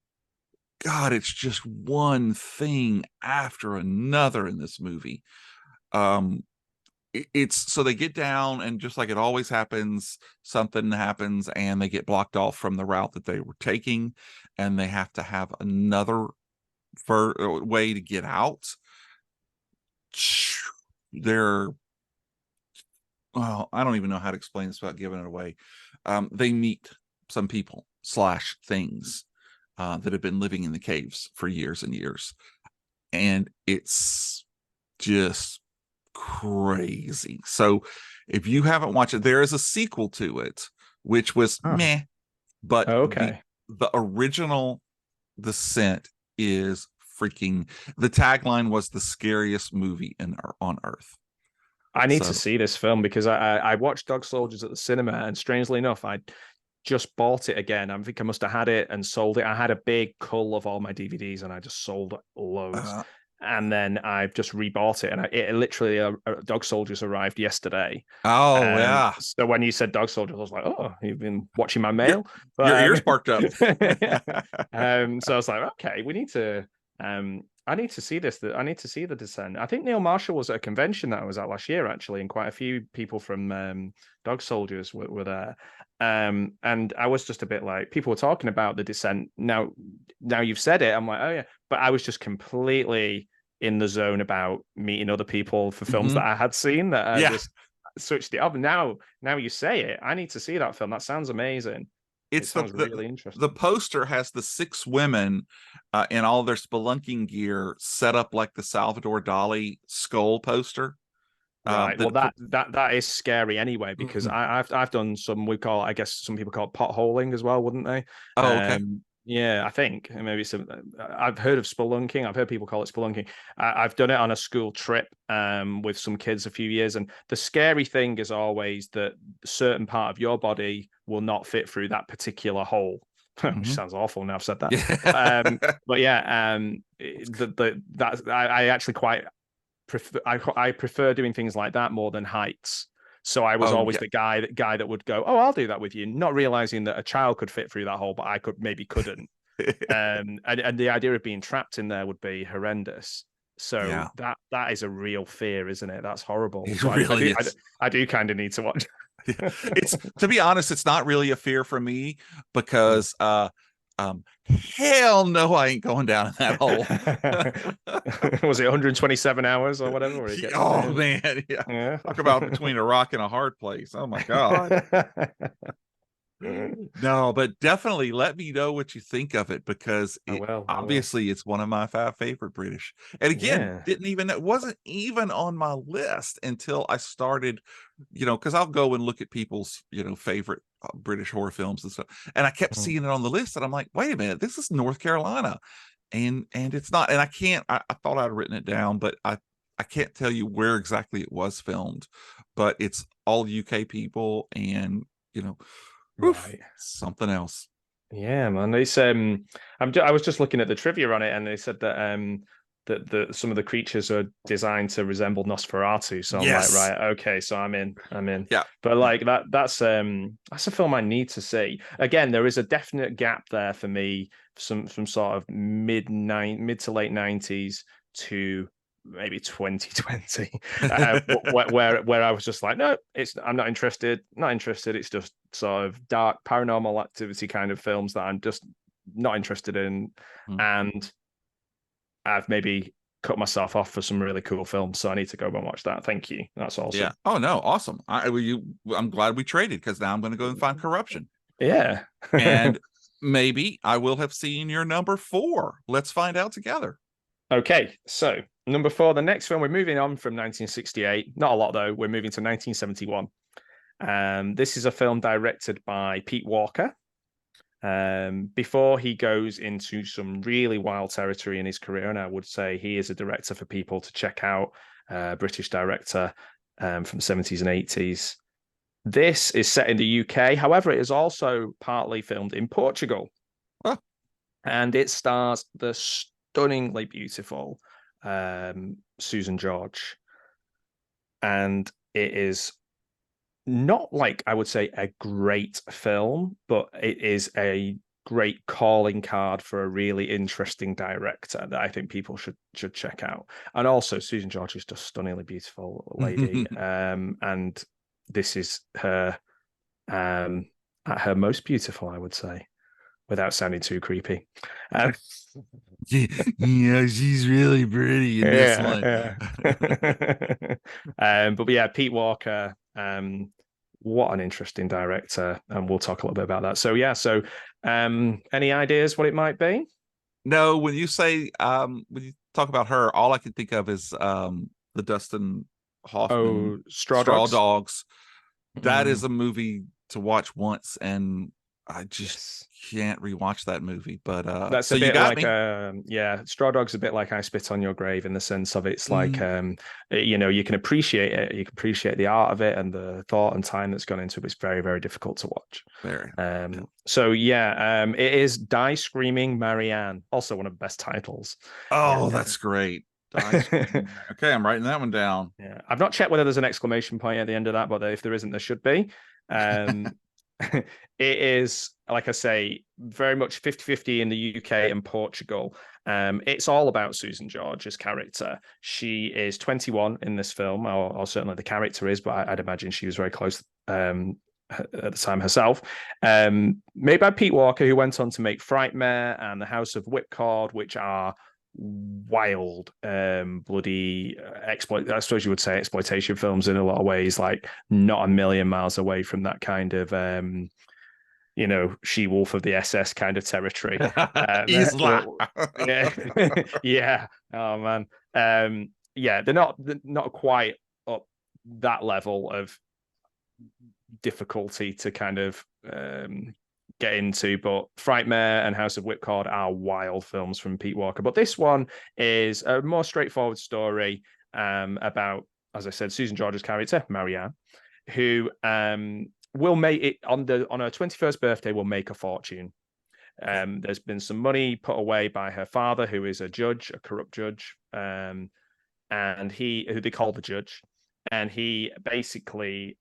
God, it's just one thing after another in this movie. It's so they get down, and just like it always happens, something happens and they get blocked off from the route that they were taking, and they have to have another way to get out. They're Well, I don't even know how to explain this without giving it away. They meet some people slash things that have been living in the caves for years and years, and it's just crazy. So if you haven't watched it, there is a sequel to it, which was Oh, meh, but okay. the original Descent is freaking. The tagline was the scariest movie on Earth. I need to So see this film because I watched Dog Soldiers at the cinema, and strangely enough, I just bought it again. I think I must have had it and sold it. I had a big cull of all my DVDs, and I just sold loads. uh, And then I've just rebought it, and it literally Dog Soldiers arrived yesterday. oh yeah, So when you said Dog Soldiers, I was like, "Oh, you've been watching my your mail." your But ears sparked up. yeah. So I was like, "Okay, we need to." I need to see this. I need to see The Descent. I think Neil Marshall was at a convention that I was at last year, actually, and quite a few people from Dog Soldiers were there. And I was just a bit like, people were talking about The Descent. Now you've said it, I'm like, oh yeah. But I was just completely in the zone about meeting other people for films Mhm. that I had seen that I Yeah, just switched it up. Now you say it, I need to see that film. That sounds amazing. It it's sounds really the interesting. poster has the six women in all their spelunking gear set up like the Salvador Dali skull poster. Right. Well, That for, that is scary anyway, because Mhm. I've done some, we call, I guess some people call it potholing as well, wouldn't they? Oh, okay. Yeah, I think maybe some. I've heard of spelunking. I've heard people call it spelunking. I've done it on a school trip with some kids a few years, and the scary thing is always that a certain part of your body will not fit through that particular hole. Which Mhm. sounds awful now I've said that, Yeah. but yeah, that I actually quite I prefer doing things like that more than heights. So I was Oh always yeah. the guy that would go, "Oh, I'll do that with you," not realizing that a child could fit through that hole, but I couldn't. And the idea of being trapped in there would be horrendous. So Yeah, that is a real fear, isn't it? That's horrible. it So really is. I do kind of need to watch. It's, to be honest, it's not really a fear for me because um hell no, I ain't going down in that hole. Was it 127 hours or whatever where it gets to the Oh end? man, yeah. Yeah. Talk about between a rock and a hard place. Oh my God. No, but definitely let me know what you think of it, because I it will. I will. obviously it's one of my five favorite British. And again, Yeah. it wasn't even on my list until I started, because I'll go and look at people's, favorite British horror films and stuff. And I kept Mm. seeing it on the list, and I'm like, wait a minute, this is North Carolina. And it's not, and I can't, I thought I'd written it down, but I can't tell you where exactly it was filmed, but it's all UK people, and you know oof, Right. something else. Yeah, man. It's I was just looking at the trivia on it, and they said that that some of the creatures are designed to resemble Nosferatu. So I'm like, Yes. right, okay, so I'm in. I'm in. Yeah. But Yeah. like that's a film I need to see. Again, there is a definite gap there for me, from sort of mid to late 90s to maybe 2020, where I was just like, no, I'm not interested, not interested. It's just sort of dark paranormal activity kind of films that I'm just not interested in, Mhm. and I've maybe cut myself off for some really cool films, so I need to go and watch that. Thank you, that's Yeah. awesome. Oh no, awesome. I'm glad we traded, because now I'm going to go and find Corruption. Yeah. And maybe I will have seen your number 4. Let's find out together. Okay, so number 4, the next film, we're moving on from 1968. Not a lot though. We're moving to 1971. This is a film directed by Pete Walker. Before he goes into some really wild territory in his career, and I would say he is a director for people to check out, British director from the 70s and 80s. This is set in the UK. However, it is also partly filmed in Portugal. Oh, And it stars the stunningly beautiful Susan George. And it is not like, I would say, a great film, but it is a great calling card for a really interesting director that I think people should check out. And also, Susan George is just stunningly beautiful lady, and this is her at her most beautiful, I would say, without sounding too creepy. Yeah, she's really pretty in this one. But yeah, Pete Walker, what an interesting director, and we'll talk a little bit about that. So yeah, any ideas what it might be? No, when you say when you talk about her, all I can think of is the Dustin Hoffman Straw Dogs. That is a movie to watch once, and I just can't rewatch that movie. But that's so a bit you got like me. Straw Dog's a bit like I Spit on Your Grave in the sense of it's like you can appreciate it, you can appreciate the art of it and the thought and time that's gone into it. It's very, very difficult to watch. Very. So yeah, it is Die Screaming Marianne, also one of the best titles. Oh, that's great. Okay, I'm writing that one down. Yeah, I've not checked whether there's an exclamation point at the end of that, but if there isn't, there should be. It is, like I say, very much 50-50 in the UK and Portugal. It's all about Susan George's character. She is 21 in this film, or certainly the character is, but I'd imagine she was very close at the time herself. Made by Pete Walker, who went on to make Frightmare and The House of Whipcord, which are wild, bloody I suppose you would say exploitation films in a lot of ways, like not a million miles away from that kind of She-Wolf of the SS kind of territory. Yeah. Oh man. Yeah, they're not quite up that level of difficulty to kind of get into, but Frightmare and House of Whipcord are wild films from Pete Walker. But this one is a more straightforward story about, as I said, Susan George's character, Marianne, who will make it on her 21st birthday, will make a fortune. There's been some money put away by her father, who is a judge, a corrupt judge, and who they call the judge. And he basically,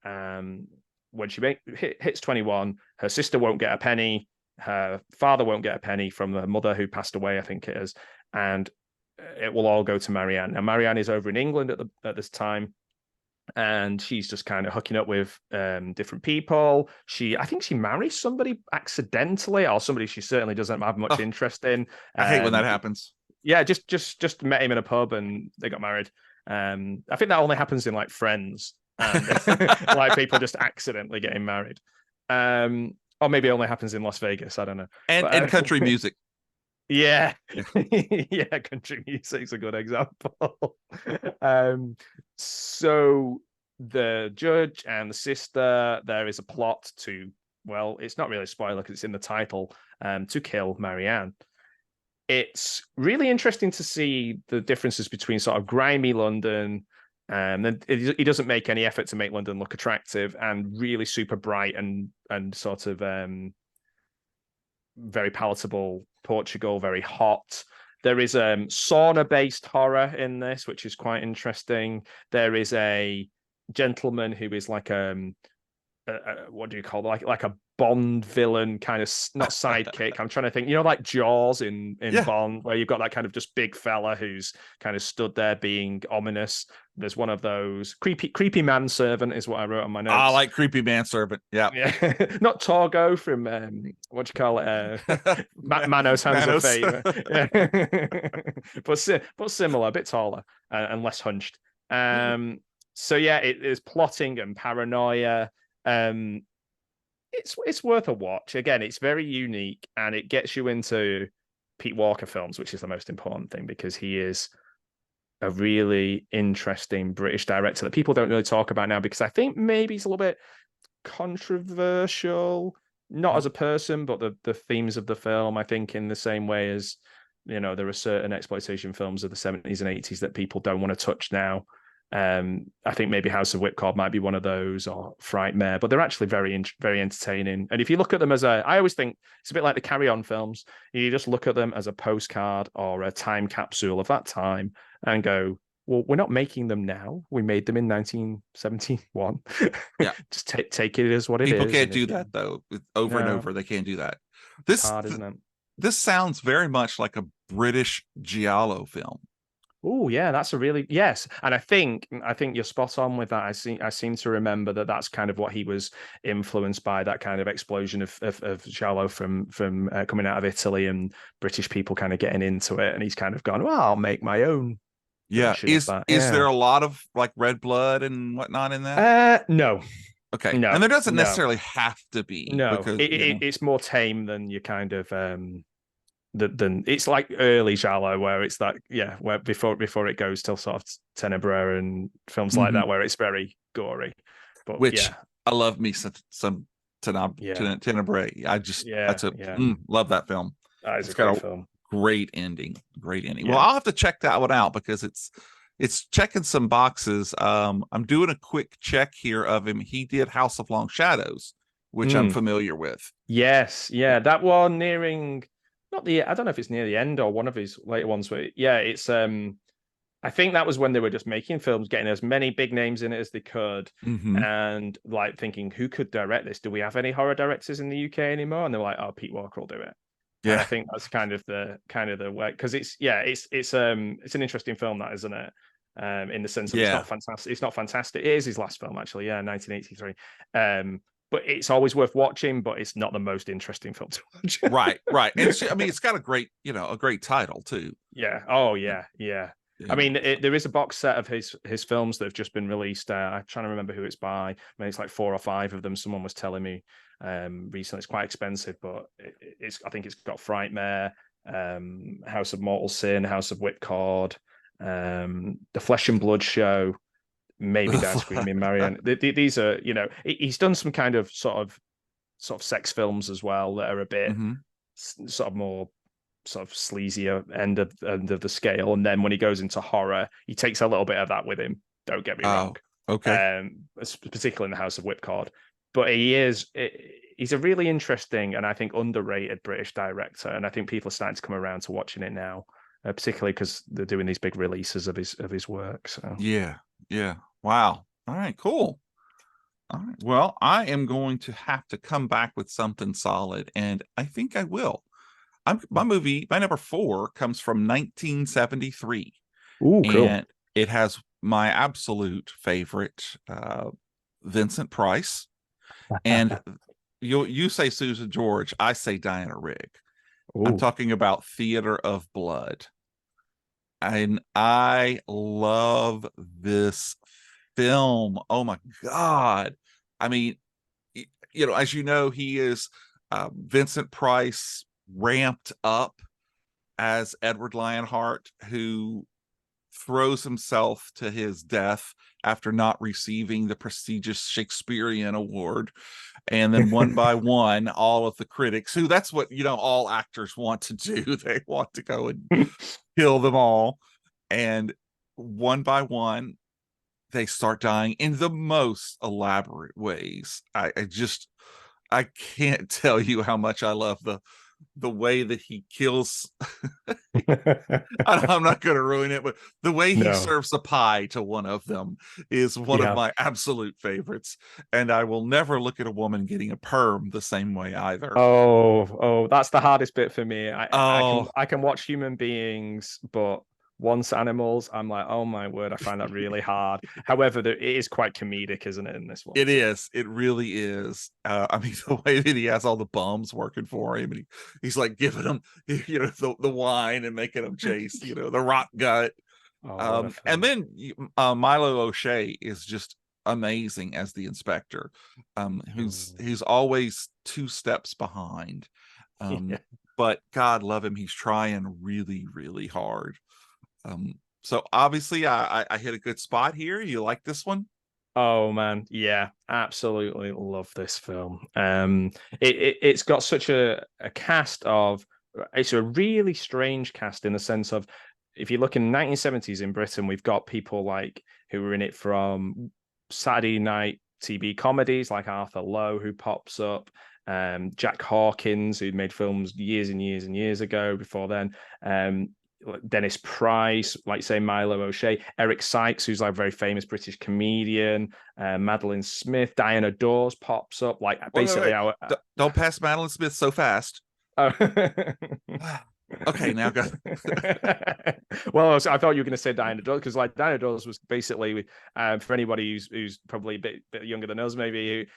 when she hits 21, her sister won't get a penny, her father won't get a penny from her mother, who passed away, I think it is, and it will all go to Marianne. Now, Marianne is over in England at this time, and she's just kind of hooking up with different people. I think she marries somebody accidentally, or somebody she certainly doesn't have much interest in. I hate when that happens. Yeah, just met him in a pub and they got married. I think that only happens in like Friends, and like people just accidentally getting married. Or maybe it only happens in Las Vegas. I don't know. And country music. Yeah. Yeah, country music's a good example. So the judge and the sister, there is a plot to, well, it's not really a spoiler because it's in the title, to kill Marianne. It's really interesting to see the differences between sort of grimy London, and he doesn't make any effort to make London look attractive, and really super bright and sort of very palatable Portugal, very hot. There is sauna-based horror in this, which is quite interesting. There is a gentleman who is like what do you call it? Like a Bond villain, kind of, not sidekick. I'm trying to think, like Jaws in Bond, where you've got that kind of just big fella who's kind of stood there being ominous. There's one of those creepy manservant is what I wrote on my notes. I like creepy manservant. Yeah. Not Torgo from what do you call it? Manos Hands of Fate. but similar, a bit taller and less hunched. So yeah, it is plotting and paranoia. It's worth a watch. Again, it's very unique and it gets you into Pete Walker films, which is the most important thing, because he is a really interesting British director that people don't really talk about now, because I think maybe he's a little bit controversial, not as a person, but the themes of the film. I think in the same way as, there are certain exploitation films of the 70s and 80s that people don't want to touch now. I think maybe House of Whipcord might be one of those, or Frightmare, but they're actually very, very entertaining. And if you look at them I always think it's a bit like the Carry On films. You just look at them as a postcard or a time capsule of that time and go, well, we're not making them now. We made them in 1971. Yeah. Just take it as what it is. People can't do that though. Over and over, they can't do that. It's This hard, isn't it? this sounds very much like a British giallo film. Oh yeah, that's a really yes, and I think you're spot on with that. I seem to remember that that's kind of what he was influenced by, that kind of explosion of giallo from coming out of Italy and British people kind of getting into it, and he's kind of gone, well, I'll make my own Yeah. version of that. Is there Yeah. a lot of like red blood and whatnot in that? No, Okay. And no, there doesn't no, necessarily have to be no. because, It's more tame than you kind of than it's like early giallo where it's that where before it goes till sort of Tenebrae and films like Mhm. that where it's very gory. But which yeah, I love me some yeah, Tenebrae. yeah, That's a yeah. love that film. That is a It's got great a film. great ending. Great ending. Well, Yeah. I'll have to check that one out because it's checking some boxes. I'm doing a quick check here of him. He did House of Long Shadows, which I'm Mm. familiar with. Yes, yeah. That one nearing not the I don't know if it's near the end or one of his later ones, but yeah, it's I think that was when they were just making films, getting as many big names in it as they could, Mm-hmm. and like thinking, who could direct this? Do we have any horror directors in the UK anymore? And they're like, oh, Pete Walker will do it. And I Yeah. think that's kind of the way, because it's an interesting film, that, isn't it? In the sense of it's Yeah. not fantastic. It's not fantastic. It is his last film, actually. Yeah, 1983. But it's always worth watching. But it's not the most interesting film to watch. Right. Right. And I mean, it's got a great title too. Yeah. Oh, Yeah. yeah. Yeah. I Yeah. mean, there is a box set of his films that have just been released. I'm trying to remember who it's by. I mean, it's like 4 or 5 of them. Someone was telling me recently. It's quite expensive, but I think it's got Frightmare, House of Mortal Sin, House of Whipcord, The Flesh and Blood Show, maybe Die Screaming Marianne. These are, he's done some kind of sort of sex films as well that are a bit Mm-hmm. sort of more sort of sleazier end of the scale. And then when he goes into horror, he takes a little bit of that with him. Don't get me wrong. Oh, okay. Particularly in the House of Whipcord. But he's a really interesting and I think underrated British director. And I think people are starting to come around to watching it now, particularly because they're doing these big releases of his work. So Yeah. Yeah. Wow. All right, cool. All right. Well, I am going to have to come back with something solid, and I think I will. My number 4 comes from 1973, ooh, cool. and it has my absolute favorite, Vincent Price. And you say Susan George, I say Diana Rigg. I'm Ooh. talking about Theater of Blood. And I love this film. Oh my God. I mean, as you know, he is Vincent Price ramped up as Edward Lionheart, who throws himself to his death after not receiving the prestigious Shakespearean award. And then one by one, all of the critics, who that's what, all actors want to do. They want to go and kill them all. And one by one, they start dying in the most elaborate ways. I can't tell you how much I love the way that he kills. I'm not going to ruin it, but the way he No. serves a pie to one of them is one of Yeah. my absolute favorites. And I will never look at a woman getting a perm the same way either. Oh, that's the hardest bit for me. I can Oh, I can watch human beings, but once animals, I'm like, oh my word, I find that really hard. However, it is quite comedic, isn't it, in this one? it is. It really is. I mean, the way that he has all the bums working for him, and he's like giving them, the wine and making them chase, the rock gut. Oh, what a And film. then Milo O'Shea is just amazing as the inspector, who's always 2 steps behind. Yeah. But God love him, he's trying really, really hard. So obviously I hit a good spot here. You like this one? Oh man, yeah, absolutely love this film. It's got such a cast of. It's a really strange cast in the sense of, if you look in the 1970s in Britain, we've got people like who were in it from Saturday night TV comedies, like Arthur Lowe, who pops up, Jack Hawkins, who made films years and years and years ago before then. Dennis Price, like say Milo O'Shea, Eric Sykes, who's like a very famous British comedian, Madeline Smith, Diana Dawes pops up, like Wait, wait, basically wait. our Don't pass Madeline Smith so fast. Oh. Okay, now go. Well, I thought you were going to say Diana Dawes, because like Diana Dawes was basically, for anybody who's probably a bit younger than us, maybe,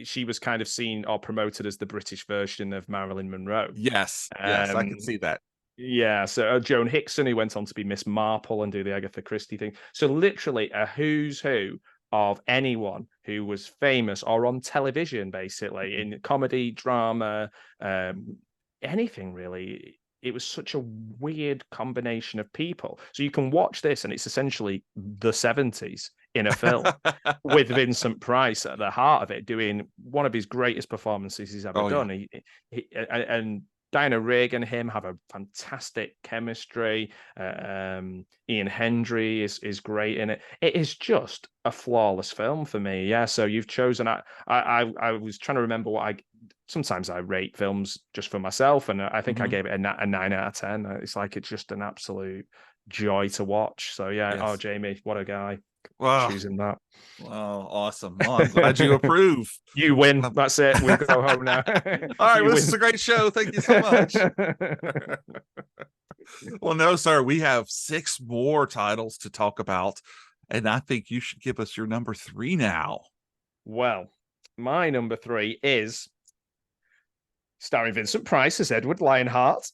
she was kind of seen or promoted as the British version of Marilyn Monroe. Yes, yes, I can see that. Yeah, so Joan Hickson, who went on to be Miss Marple and do the Agatha Christie thing. So literally a who's who of anyone who was famous or on television, basically in comedy, drama, anything really. It was such a weird combination of people. So you can watch this, and it's essentially the 70s in a film with Vincent Price at the heart of it, doing one of his greatest performances he's ever done. And Diana Rigg and him have a fantastic chemistry. Ian Hendry is great in it. It is just a flawless film for me. Yeah. So you've chosen. I was trying to remember sometimes I rate films just for myself, and I think I gave it a 9 out of 10. It's like it's just an absolute joy to watch. So yeah. Yes. Oh, Jamie, what a guy. Wow. Choosing that. Wow, awesome. Well, I'm glad you approve. You win. That's it. We'll go home now. All right, well, this is a great show. Thank you so much. Well, no, sir. We have 6 more titles to talk about, and I think you should give us your number 3 now. Well, my number 3 is starring Vincent Price as Edward Lionheart.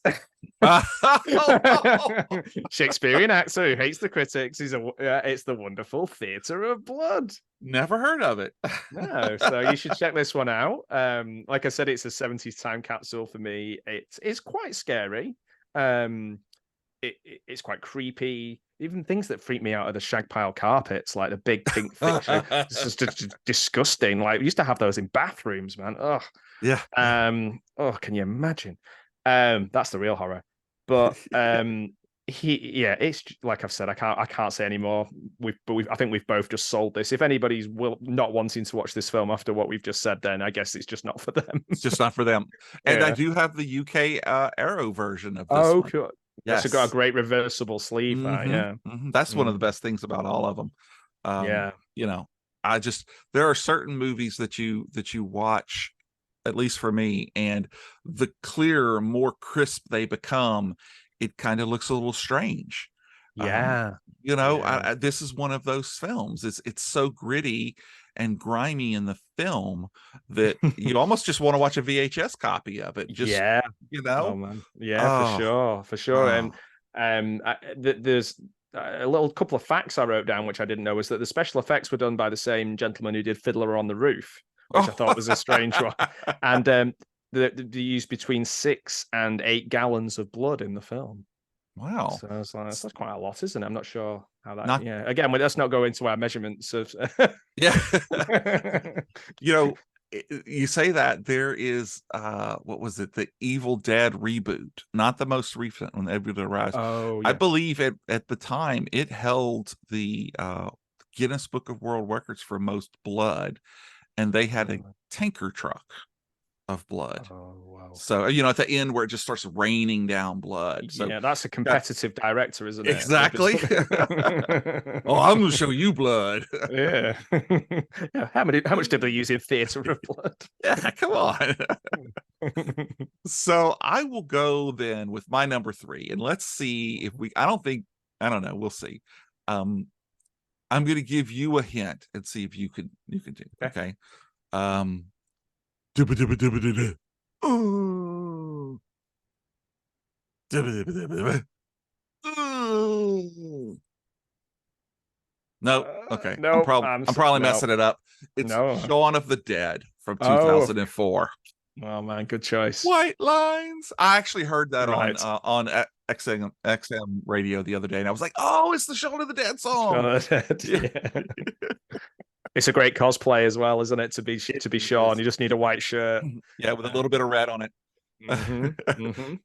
Shakespearean actor who hates the critics. It's the wonderful Theatre of Blood. Never heard of it. No, so you should check this one out. Like I said, it's a 70s time capsule for me. It's quite scary. It's quite creepy. Even things that freak me out are the shag pile carpets, like the big pink fixture. It's just disgusting. Like we used to have those in bathrooms, man. Oh, yeah. Can you imagine? That's the real horror. But it's like I've said, I can't say anymore. I think we've both just sold this. If anybody's not wanting to watch this film after what we've just said, then I guess it's just not for them. It's just not for them. And yeah. I do have the UK Arrow version of this. Oh, cool. Yes. It's got a great reversible sleeve. That's one of the best things about all of them. You know, there are certain movies that you watch, at least for me, and the clearer, more crisp they become, it kind of looks a little strange. This is one of those films. It's so gritty and grimy in the film that you almost just want to watch a VHS copy of it. Oh, man. For sure. There's a little couple of facts I wrote down which I didn't know, was that the special effects were done by the same gentleman who did Fiddler on the Roof, which I thought was a strange one. And they used between 6 and 8 gallons of blood in the film. Wow. So I was like, that's quite a lot, isn't it? I'm not sure how that. Again, let's not go into our measurements of. You say that there is what was it? The Evil Dead reboot, not the most recent one, Edward Arrives. Oh, yeah. I believe at the time it held the Guinness Book of World Records for most blood, and they had a tanker truck of blood. Oh, wow. So at the end where it just starts raining down blood. So that's a competitive director, isn't it? Exactly. Oh, I'm gonna show you blood. Yeah. How much did they use in Theatre of Blood? Yeah, come on. So I will go then with my number 3, and let's see if I don't know, we'll see. I'm gonna give you a hint and see if you can do. Okay. No, okay. No, I'm probably messing it up. It's Shaun of the Dead from 2004. Oh man, good choice. White Lines. I actually heard that on XM radio the other day, and I was like, "Oh, it's the Shaun of the Dead song." Shaun of the Dead. Yeah. It's a great cosplay as well, isn't it? To be Shaun, you just need a white shirt. Yeah, with a little bit of red on it.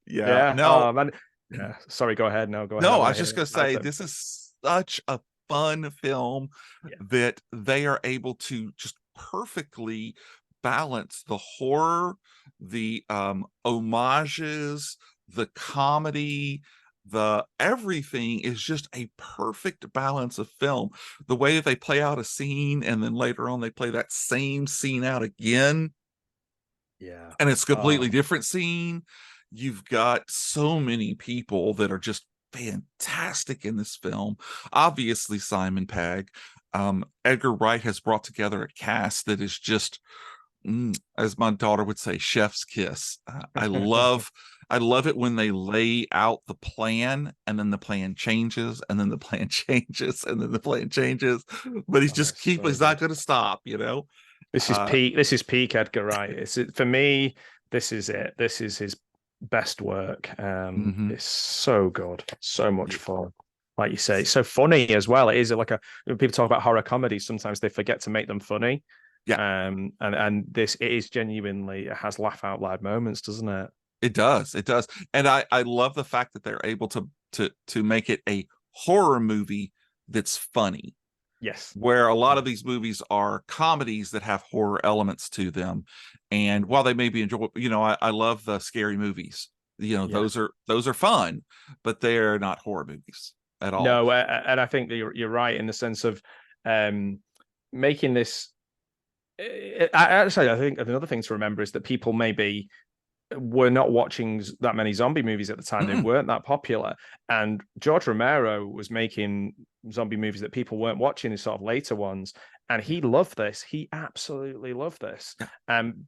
Yeah. No, man. Yeah. Sorry, go ahead. No, go ahead. No, I was just gonna say this is such a fun film that they are able to just perfectly balance the horror, the homages, the comedy, the everything is just a perfect balance of film. The way that they play out a scene and then later on they play that same scene out again. Yeah. And it's a completely different scene. You've got so many people that are just fantastic in this film. Obviously, Simon Pegg. Edgar Wright has brought together a cast that is just, as my daughter would say, chef's kiss. I love it when they lay out the plan and then the plan changes and then the plan changes and then the plan changes, but he's not going to stop, This is uh peak. This is peak Edgar Wright. For me. This is it. This is his best work. It's so good, so much fun. Like you say, it's so funny as well. It is like when people talk about horror comedies, sometimes they forget to make them funny. Yeah. And this, it is genuinely, it has laugh out loud moments, doesn't it? It does. It does. And I love the fact that they're able to make it a horror movie that's funny. Yes. Where a lot of these movies are comedies that have horror elements to them. And while they may be enjoyable, I love the scary movies. Those are fun, but they're not horror movies at all. No, and I think that you're right in the sense of making this. I think another thing to remember is that people maybe were not watching that many zombie movies at the time. They weren't that popular. And George Romero was making zombie movies that people weren't watching, his sort of later ones. And he loved this. He absolutely loved this.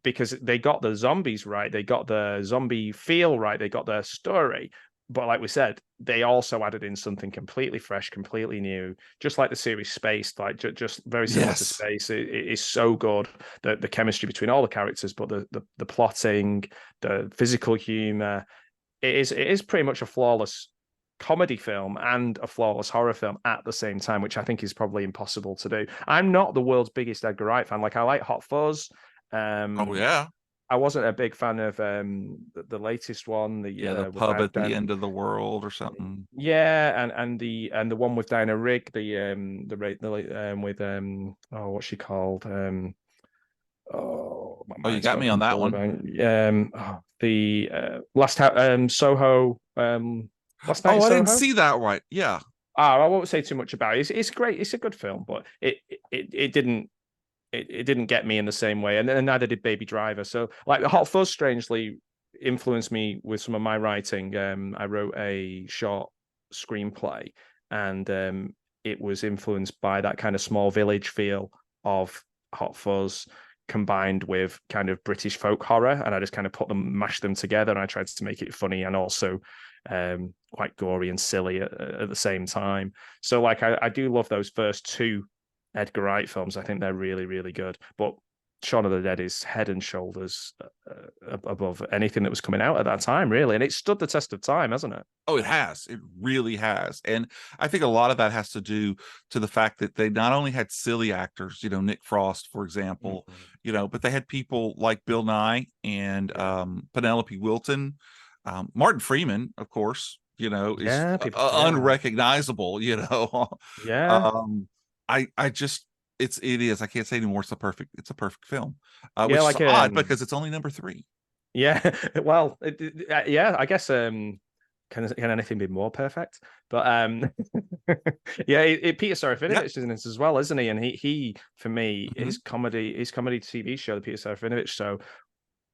Because they got the zombies right. They got the zombie feel right. They got their story. But like we said, they also added in something completely fresh, completely new, just like the series Spaced, like just very similar to Space. It is so good, the chemistry between all the characters, but the plotting, the physical humor, it is pretty much a flawless comedy film and a flawless horror film at the same time, which I think is probably impossible to do. I'm not the world's biggest Edgar Wright fan. Like, I like Hot Fuzz. Oh yeah. I wasn't a big fan of the latest one, the pub at the end of the world or something. Yeah, and the one with Diana Rigg, with what's she called? You got me on that one. The last Soho. Last night. Oh, I Soho? didn't see that right. Yeah. I won't say too much about it. It's great. It's a good film, but it didn't. It didn't get me in the same way, and neither did Baby Driver. So, like, Hot Fuzz strangely influenced me with some of my writing. I wrote a short screenplay, and it was influenced by that kind of small village feel of Hot Fuzz, combined with kind of British folk horror, and I just kind of mashed them together, and I tried to make it funny and also quite gory and silly at the same time. So, like, I do love those first two Edgar Wright films. I think they're really, really good. But Shaun of the Dead is head and shoulders above anything that was coming out at that time, really. And it stood the test of time, hasn't it? Oh, it has. It really has. And I think a lot of that has to do to the fact that they not only had silly actors, Nick Frost, for example, but they had people like Bill Nye and Penelope Wilton, Martin Freeman, of course, is unrecognizable, Yeah. I just it is. I can't say anymore. It's a perfect film. Which like, is odd because it's only number 3. Yeah. Well, yeah. I guess can anything be more perfect? But yeah, Peter Serafinovich is in this as well, isn't he? And he for me, his comedy TV show, the Peter Serafinovich show,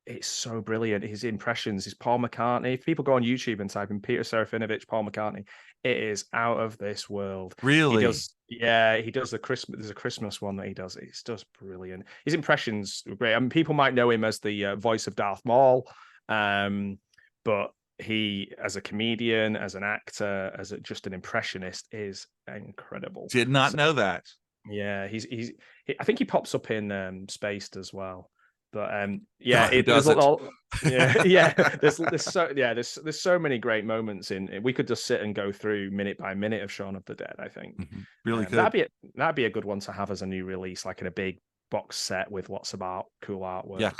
it's so brilliant. His impressions, his Paul McCartney. If people go on YouTube and type in Peter Serafinovich, Paul McCartney, it is out of this world. Really? He does the Christmas. There's a Christmas one that he does. It's just brilliant. His impressions were great. I mean, people might know him as the voice of Darth Maul, but he, as a comedian, as an actor, just an impressionist, is incredible. Did not know that. Yeah, I think he pops up in Spaced as well. But there's so many great moments in. We could just sit and go through minute by minute of Shaun of the Dead. I think really good. That'd be a good one to have as a new release, like in a big box set with lots of cool artwork. Yeah.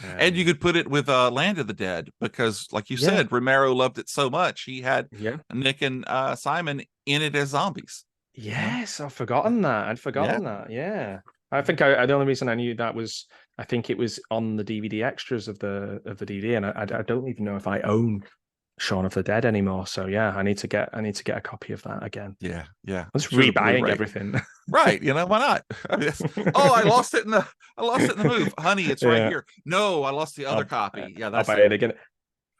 And you could put it with Land of the Dead because, like you said, Romero loved it so much. He had Nick and Simon in it as zombies. Yes, I've forgotten that. I'd forgotten that. Yeah. I think the only reason I knew that was I think it was on the DVD extras of the DVD, and I don't even know if I own Shaun of the Dead anymore. So yeah, I need to get a copy of that again. Yeah. I'm just rebuying everything. Right? Why not? I mean, I lost it in the move, honey. It's right here. No, I lost the other copy. Yeah, that's I'll buy it again.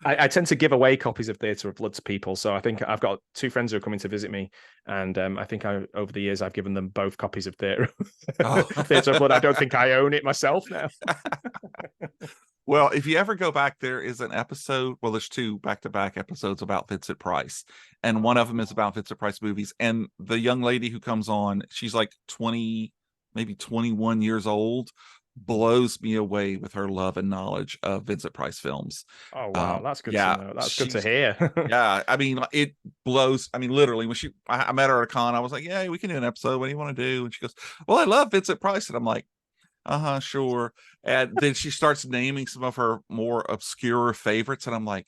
I tend to give away copies of Theatre of Blood to people. So I think I've got two friends who are coming to visit me, and I think over the years I've given them both copies of Oh. Theatre of Blood. I don't think I own it myself now. Well, if you ever go back, there is an episode. Well, there's two back-to-back episodes about Vincent Price, and one of them is about Vincent Price movies. And the young lady who comes on, she's like 20, maybe 21 years old, blows me away with her love and knowledge of Vincent Price films. Oh wow, that's good Yeah, to know. That's good to hear. yeah, I mean, it blows. I mean, literally, when I met her at a con, I was like, "Yeah, we can do an episode. What do you want to do?" And she goes, "Well, I love Vincent Price," and I'm like, "Uh-huh, sure." And then she starts naming some of her more obscure favorites, and I'm like,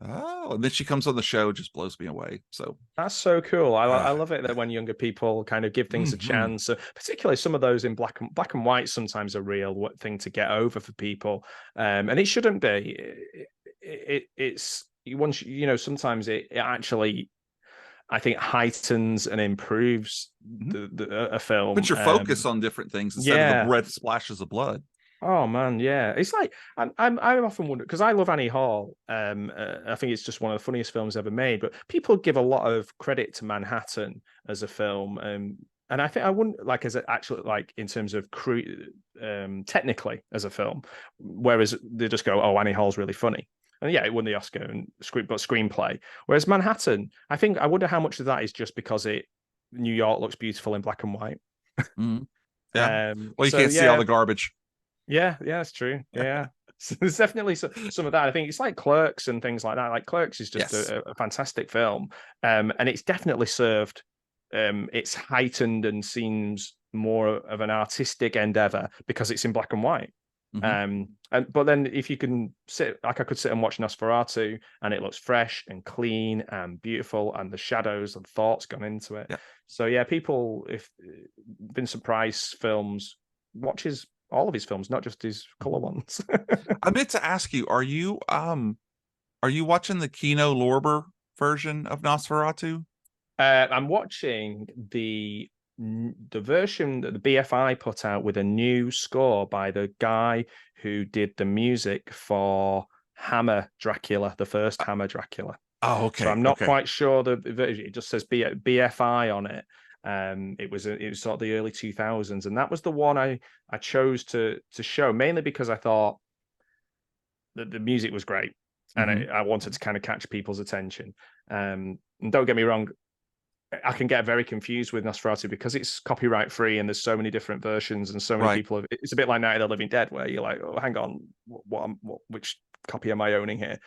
"Oh." And then she comes on the show, just blows me away. So That's so cool. I love it that when younger people kind of give things a chance, particularly some of those in black and white, sometimes a real thing to get over for people, and it shouldn't be. It's once sometimes it actually, I think, heightens and improves a film. put your focus on different things instead of the red splashes of blood. Oh man, yeah. It's like I often wonder, because I love Annie Hall. I think it's just one of the funniest films ever made. But people give a lot of credit to Manhattan as a film, and I think I wouldn't like as actually like in terms of technically as a film, whereas they just go, "Oh, Annie Hall's really funny." And yeah, it won the Oscar and screenplay. Whereas Manhattan, I wonder how much of that is just because New York looks beautiful in black and white. Yeah. Well, you can't see all the garbage. Yeah, it's true. Yeah. So there's definitely some of that. I think it's like Clerks and things like that. Like Clerks is just a fantastic film. And it's definitely served. It's heightened and seems more of an artistic endeavor because it's in black and white. But then if you can sit, like I could sit and watch Nosferatu and it looks fresh and clean and beautiful and the shadows and thoughts gone into it. Yeah. So yeah, people, if Vincent Price films, watches all of his films, not just his color ones. I meant to ask you, are you watching the Kino Lorber version of Nosferatu? I'm watching the version that the BFI put out with a new score by the guy who did the music for Hammer Dracula, the first Hammer Dracula. Oh, okay. So I'm not quite sure the version. It just says BFI on it. It was sort of the early 2000s, and that was the one I chose to show, mainly because I thought that the music was great, and I wanted to kind of catch people's attention. And don't get me wrong, I can get very confused with Nosferatu because it's copyright free and there's so many different versions and so many people it's a bit like Night of the Living Dead, where you're like, oh, hang on, which copy am I owning here?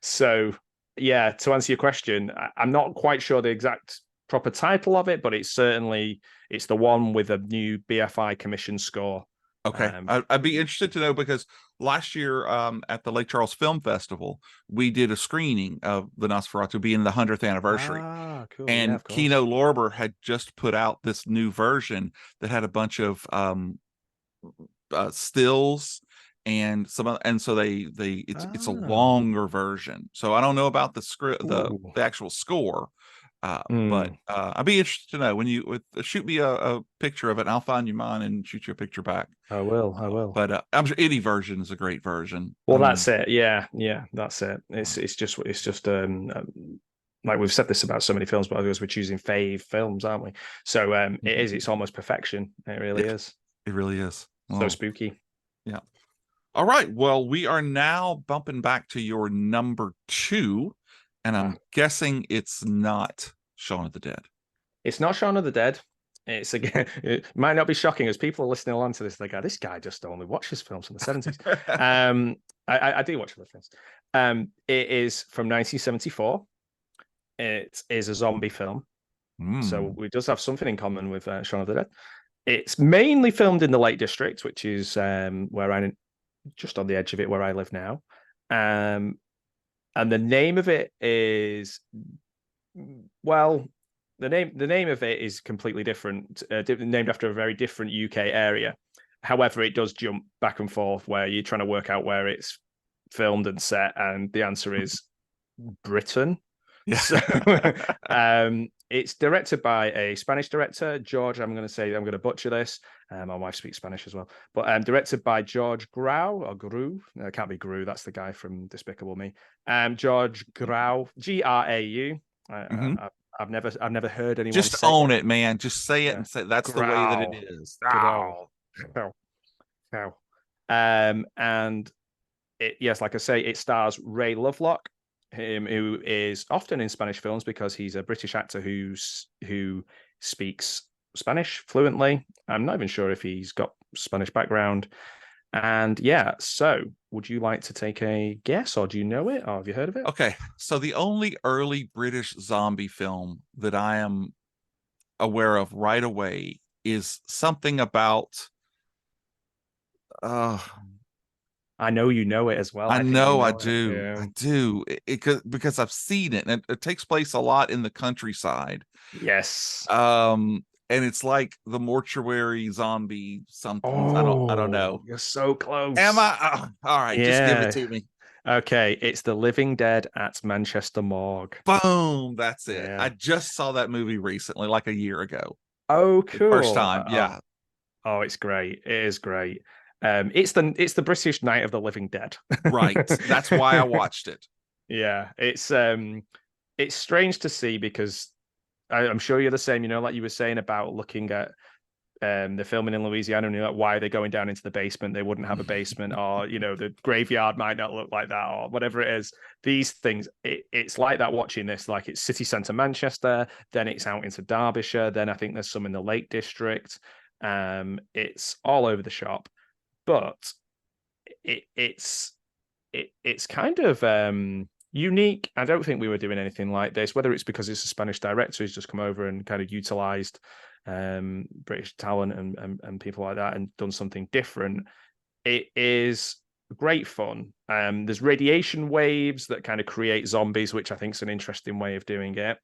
So yeah, to answer your question, I'm not quite sure the exact proper title of it, but it's the one with a new BFI commission score. Okay. I'd be interested to know, because last year at the Lake Charles Film Festival, we did a screening of the Nosferatu being the 100th anniversary. Ah, cool. And Kino Lorber had just put out this new version that had a bunch of stills and so it's a longer version. So I don't know about the script, the actual score. But I'd be interested to know when you shoot me a picture of it, and I'll find you mine and shoot you a picture back. I will. But I'm sure any version is a great version. Well, that's it. Yeah, that's it. It's just like we've said this about so many films, but otherwise we're choosing fave films, aren't we? So it's almost perfection. It really is. It really is. So spooky. Yeah. All right. Well, we are now bumping back to your number 2. And I'm guessing it's not Shaun of the Dead. It's not Shaun of the Dead. It's again, it might not be shocking as people are listening along to this. They go, "This guy just only watches films from the 70s." I do watch other films. It is from 1974. It is a zombie film, so it does have something in common with Shaun of the Dead. It's mainly filmed in the Lake District, which is where I'm just on the edge of it, where I live now. And the name of it is, well, the name of it is completely different, named after a very different UK area. However, it does jump back and forth where you're trying to work out where it's filmed and set, and the answer is Britain. Yeah. So, It's directed by a Spanish director, George. I'm going to butcher this. My wife speaks Spanish as well, but directed by George Grau or Gru. No, it can't be Gru. That's the guy from Despicable Me. George Grau, Grau. Mm-hmm. I've never heard anyone Just say own it. it, man. Just say it Yeah. and say that's the way that it Grau. is. Grau. Grau. And yes, like I say, it stars Ray Lovelock, who is often in Spanish films because he's a British actor who speaks Spanish fluently. I'm not even sure if he's got Spanish background. And yeah, so would you like to take a guess, or do you know it, or have you heard of it? Okay, so the only early British zombie film that I am aware of right away is something about uh I know you know it as well. I I think you know I know it. do. Yeah. I do. Because I've seen it, and it takes place a lot in the countryside. Yes. And it's like the mortuary zombie something. I don't Oh, know. you're so Am close. I? All right, just give it Yeah. to me. Okay, it's The Living Dead at Manchester Morgue. Boom, that's it. I Yeah. just saw that movie recently, like a year ago. Oh, The first cool. time. Yeah. Oh, it's great. It is great. It's the British Night of the Living Dead. Right. That's why I watched it. Yeah, it's strange to see because I'm sure you're the same. You know, like you were saying about looking at the filming in Louisiana, and you're like, why are they going down into the basement? They wouldn't have a basement, or the graveyard might not look like that, or whatever it is. These things, it's like that watching this. Like it's city centre Manchester, then it's out into Derbyshire, then I think there's some in the Lake District. It's all over the shop, but it's kind of unique. I don't think we were doing anything like this, whether it's because it's a Spanish director who's just come over and kind of utilized British talent and people like that and done something different. It is great fun. There's radiation waves that kind of create zombies, which I think is an interesting way of doing it.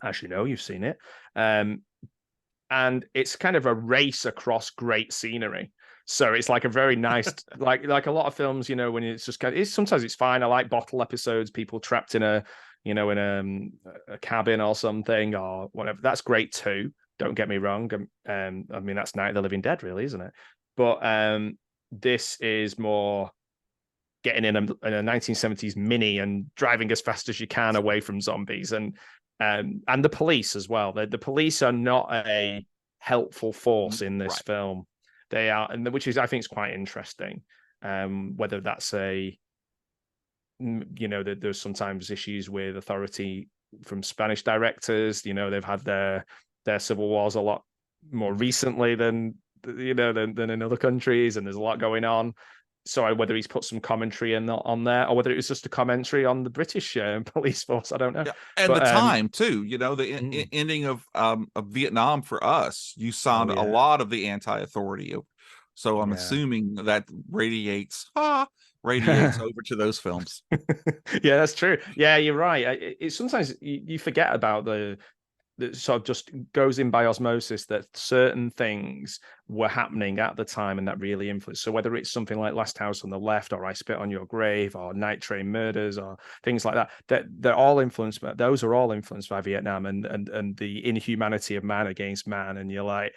As you know, you've seen it. And it's kind of a race across great scenery. So it's like a very nice, like a lot of films, when it's just kind of, sometimes it's fine. I like bottle episodes, people trapped in a cabin or something or whatever. That's great too. Don't get me wrong. I mean, that's Night of the Living Dead, really, isn't it? But this is more getting in a 1970s Mini and driving as fast as you can away from zombies and the police as well. The police are not a helpful force in this film. They are, and which is I think is quite interesting. Whether that's there's sometimes issues with authority from Spanish directors. They've had their civil wars a lot more recently than than in other countries, and there's a lot going on. So whether he's put some commentary on there, or whether it was just a commentary on the British police force, I don't know. Yeah, and but, the time too. The ending of Vietnam for us, you saw a lot of the anti-authority. So I'm assuming that radiates over to those films. Yeah, that's true. Yeah, you're right. It's sometimes you forget about the sort of just goes in by osmosis that certain things were happening at the time and that really influenced. So whether it's something like Last House on the Left or I Spit on Your Grave or Night Train Murders or things like that, they're all influenced. Those are all influenced by Vietnam and the inhumanity of man against man. And you're like,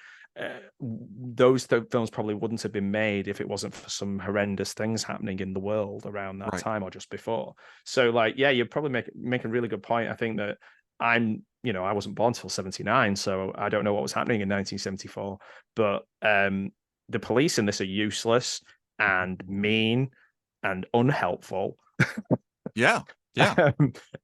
those films probably wouldn't have been made if it wasn't for some horrendous things happening in the world around that time or just before. So like, yeah, you probably make a really good point. I think that I wasn't born till 79, so I don't know what was happening in 1974. But the police in this are useless and mean and unhelpful. Yeah.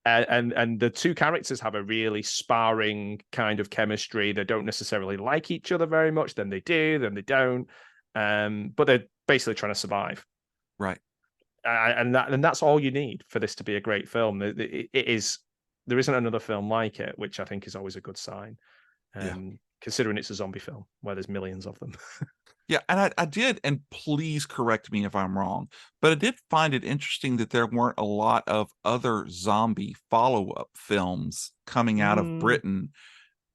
And the two characters have a really sparring kind of chemistry. They don't necessarily like each other very much. Then they do, then they don't. But they're basically trying to survive. Right. And that's all you need for this to be a great film. It is. There isn't another film like it, which I think is always a good sign. Considering it's a zombie film where there's millions of them. Yeah, and I did, and please correct me if I'm wrong, but I did find it interesting that there weren't a lot of other zombie follow-up films coming out of Britain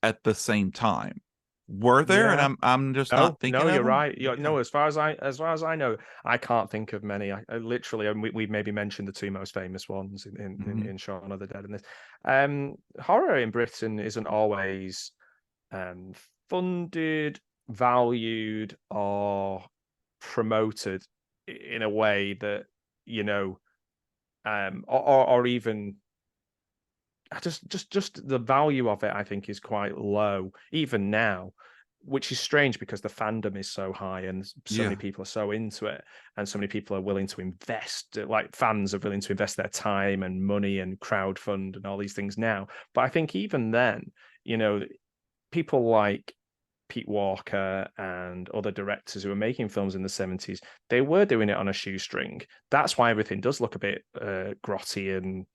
at the same time. Were there? And Yeah. I'm just not No, thinking no, of you're them. right. Yeah. No, as far as I know, I can't think of many. I literally, and we maybe mentioned the two most famous ones in Shaun of the Dead and this. Horror in Britain isn't always um, funded, valued, or promoted in a way that you know, or even just the value of it, I think, is quite low even now, which is strange because the fandom is so high and so many Yeah. people are so into it, and so many people are willing to invest, like fans are willing to invest their time and money and crowdfund and all these things now. But I think even then, you know, people like Pete Walker and other directors who were making films in the 70s, they were doing it on a shoestring. That's why everything does look a bit grotty and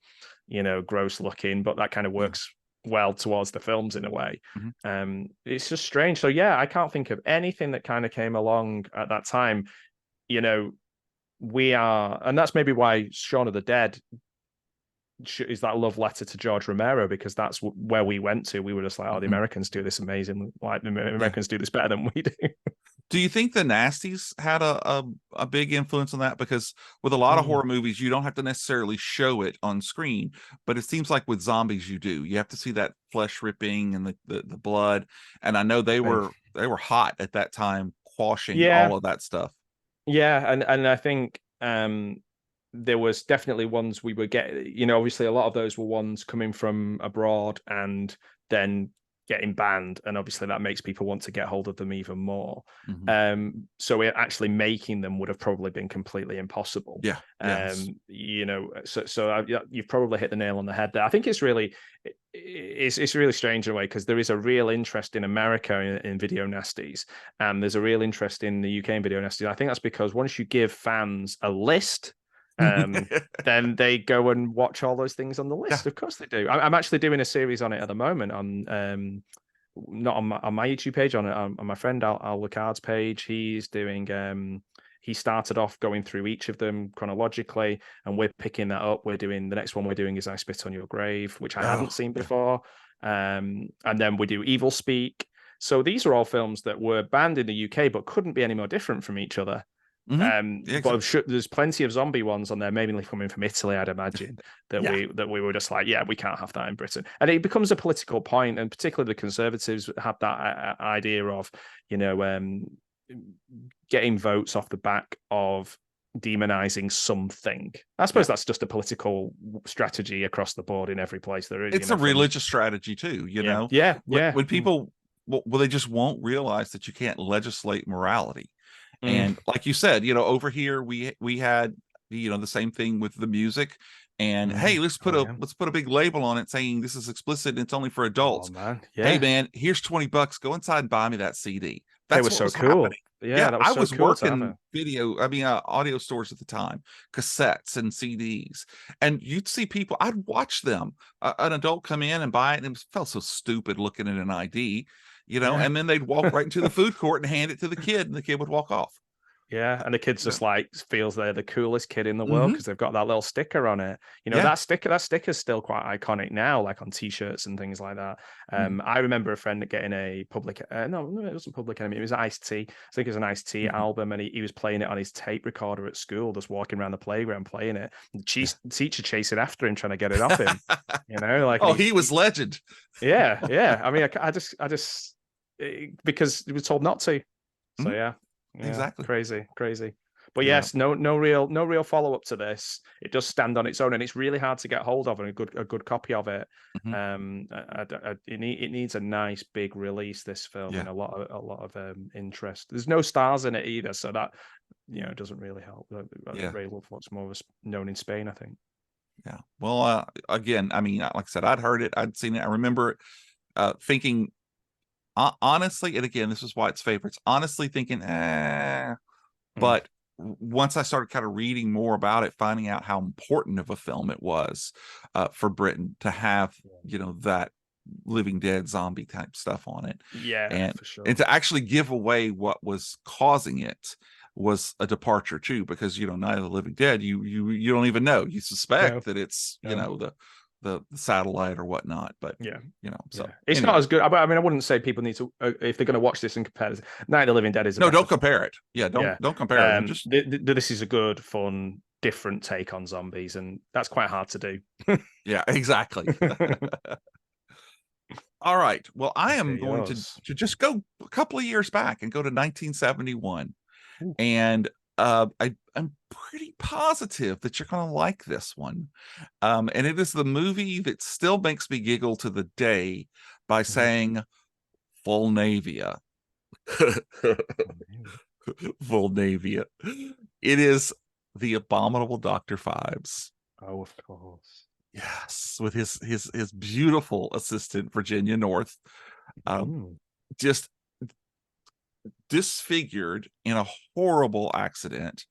gross looking, but that kind of Yeah. works well towards the films in a way. Hmm. It's just strange. So yeah, I can't think of anything that kind of came along at that time. You know, we are, and that's maybe why Shaun of the Dead is that love letter to George Romero, because that's where we went to. We were just like, oh, the Hmm. Americans do this amazing. Like the Yeah. Americans do this better than we do. Do you think the Nasties had a big influence on that? Because with a lot of Mm, horror movies, you don't have to necessarily show it on screen, but it seems like with zombies, you do. You have to see that flesh ripping and the blood. And I know they were hot at that time, quashing yeah, all of that stuff. yeah, and I think there was definitely ones we were getting, obviously a lot of those were ones coming from abroad and then getting banned. And obviously that makes people want to get hold of them even more. Hmm. So actually making them would have probably been completely impossible. Yeah. Yes. So you've probably hit the nail on the head there. I think it's really strange in a way, because there is a real interest in America in video nasties, and there's a real interest in the UK in video nasties. I think that's because once you give fans a list, then they go and watch all those things on the Yeah. list. Of course they do. I'm actually doing a series on it at the moment on not on my YouTube page, on my friend Al Lacard's page. He's doing he started off going through each of them chronologically, and we're picking that up. We're doing the next one we're doing is I Spit on Your Grave, which I hadn't Oh, seen yeah. before. And then we do Evil Speak. So these are all films that were banned in the UK but couldn't be any more different from each other. Hmm. Yeah, But I'm exactly. sure there's plenty of zombie ones on there, mainly coming from Italy, I'd imagine, that Yeah. we were just like, yeah, we can't have that in Britain, and it becomes a political point, and particularly the Conservatives have that idea of, you know, getting votes off the back of demonizing something. I suppose Yeah. that's just a political strategy across the board in every place there is, It's a from religious strategy too, yeah, yeah, yeah. when people, well, they just won't realize that you can't legislate morality. Mm. And like you said, over here we had the same thing with the music. And hey, Mm. Oh yeah. let's put a big label on it saying this is explicit and it's only for Oh adults. man, Hey yeah. man, here's $20. Go inside and buy me that CD. They That's were what so was happening. cool. Yeah, Yeah, that was I so was cool to have working it. audio stores at the time, cassettes and CDs, and you'd see people. I'd watch them, an adult come in and buy it, and it felt so stupid looking at an ID, Yeah. and then they'd walk right into the food court and hand it to the kid, and the kid would walk off. Yeah, and the kids You know? just like feels they're the coolest kid in the world Hmm. because they've got that little sticker on it. Yeah. That sticker's still quite iconic now, like on t-shirts and things like that. Hmm. I remember a friend getting a public no, it wasn't Public Enemy, it was Ice T. I think it was an Ice T Hmm. album, and he was playing it on his tape recorder at school, just walking around the playground playing it. The Yeah. teacher chasing after him, trying to get it off him. Like, and Oh, he was legend. yeah, yeah. I mean, I just because he was told not to. So Mhm. yeah, Exactly. crazy, crazy. But Yeah. yes, no real follow up to this. It does stand on its own, and it's really hard to get hold of, and a good copy of it. Hmm. It needs a nice big release. This film, Yeah. and a lot of interest. There's no stars in it either, so that doesn't really help. Yeah. Ray Lovelock's more known in Spain, I think. Yeah. Well, again, I mean, like I said, I'd heard it, I'd seen it. I remember thinking, honestly, and again, this is why it's favorites. Honestly, thinking, Mm. but once I started kind of reading more about it, finding out how important of a film it was for Britain to have, that Living Dead zombie type stuff on it, Yeah, and for sure. and to actually give away what was causing it was a departure too, because Night of the Living Dead, you don't even know. You No, suspect that it's no. the satellite or whatnot. But Yeah. so it's anyway. not as good. I mean, I wouldn't say people need to if they're going to watch this and compare this. Night of the Living Dead is a No, better don't compare it. Yeah, don't compare it. Just this is a good, fun, different take on zombies, and that's quite hard to do. yeah, exactly. All right. Well, I am Okay, going yours. to just go a couple of years back and go to 1971. Ooh. And I'm pretty positive that you're going to like this one. And it is the movie that still makes me giggle to the day by saying Volnavia. Volnavia. It is the abominable Dr. Fives. Oh, of course. Yes, with his beautiful assistant Virginia North, Mm. just disfigured in a horrible accident.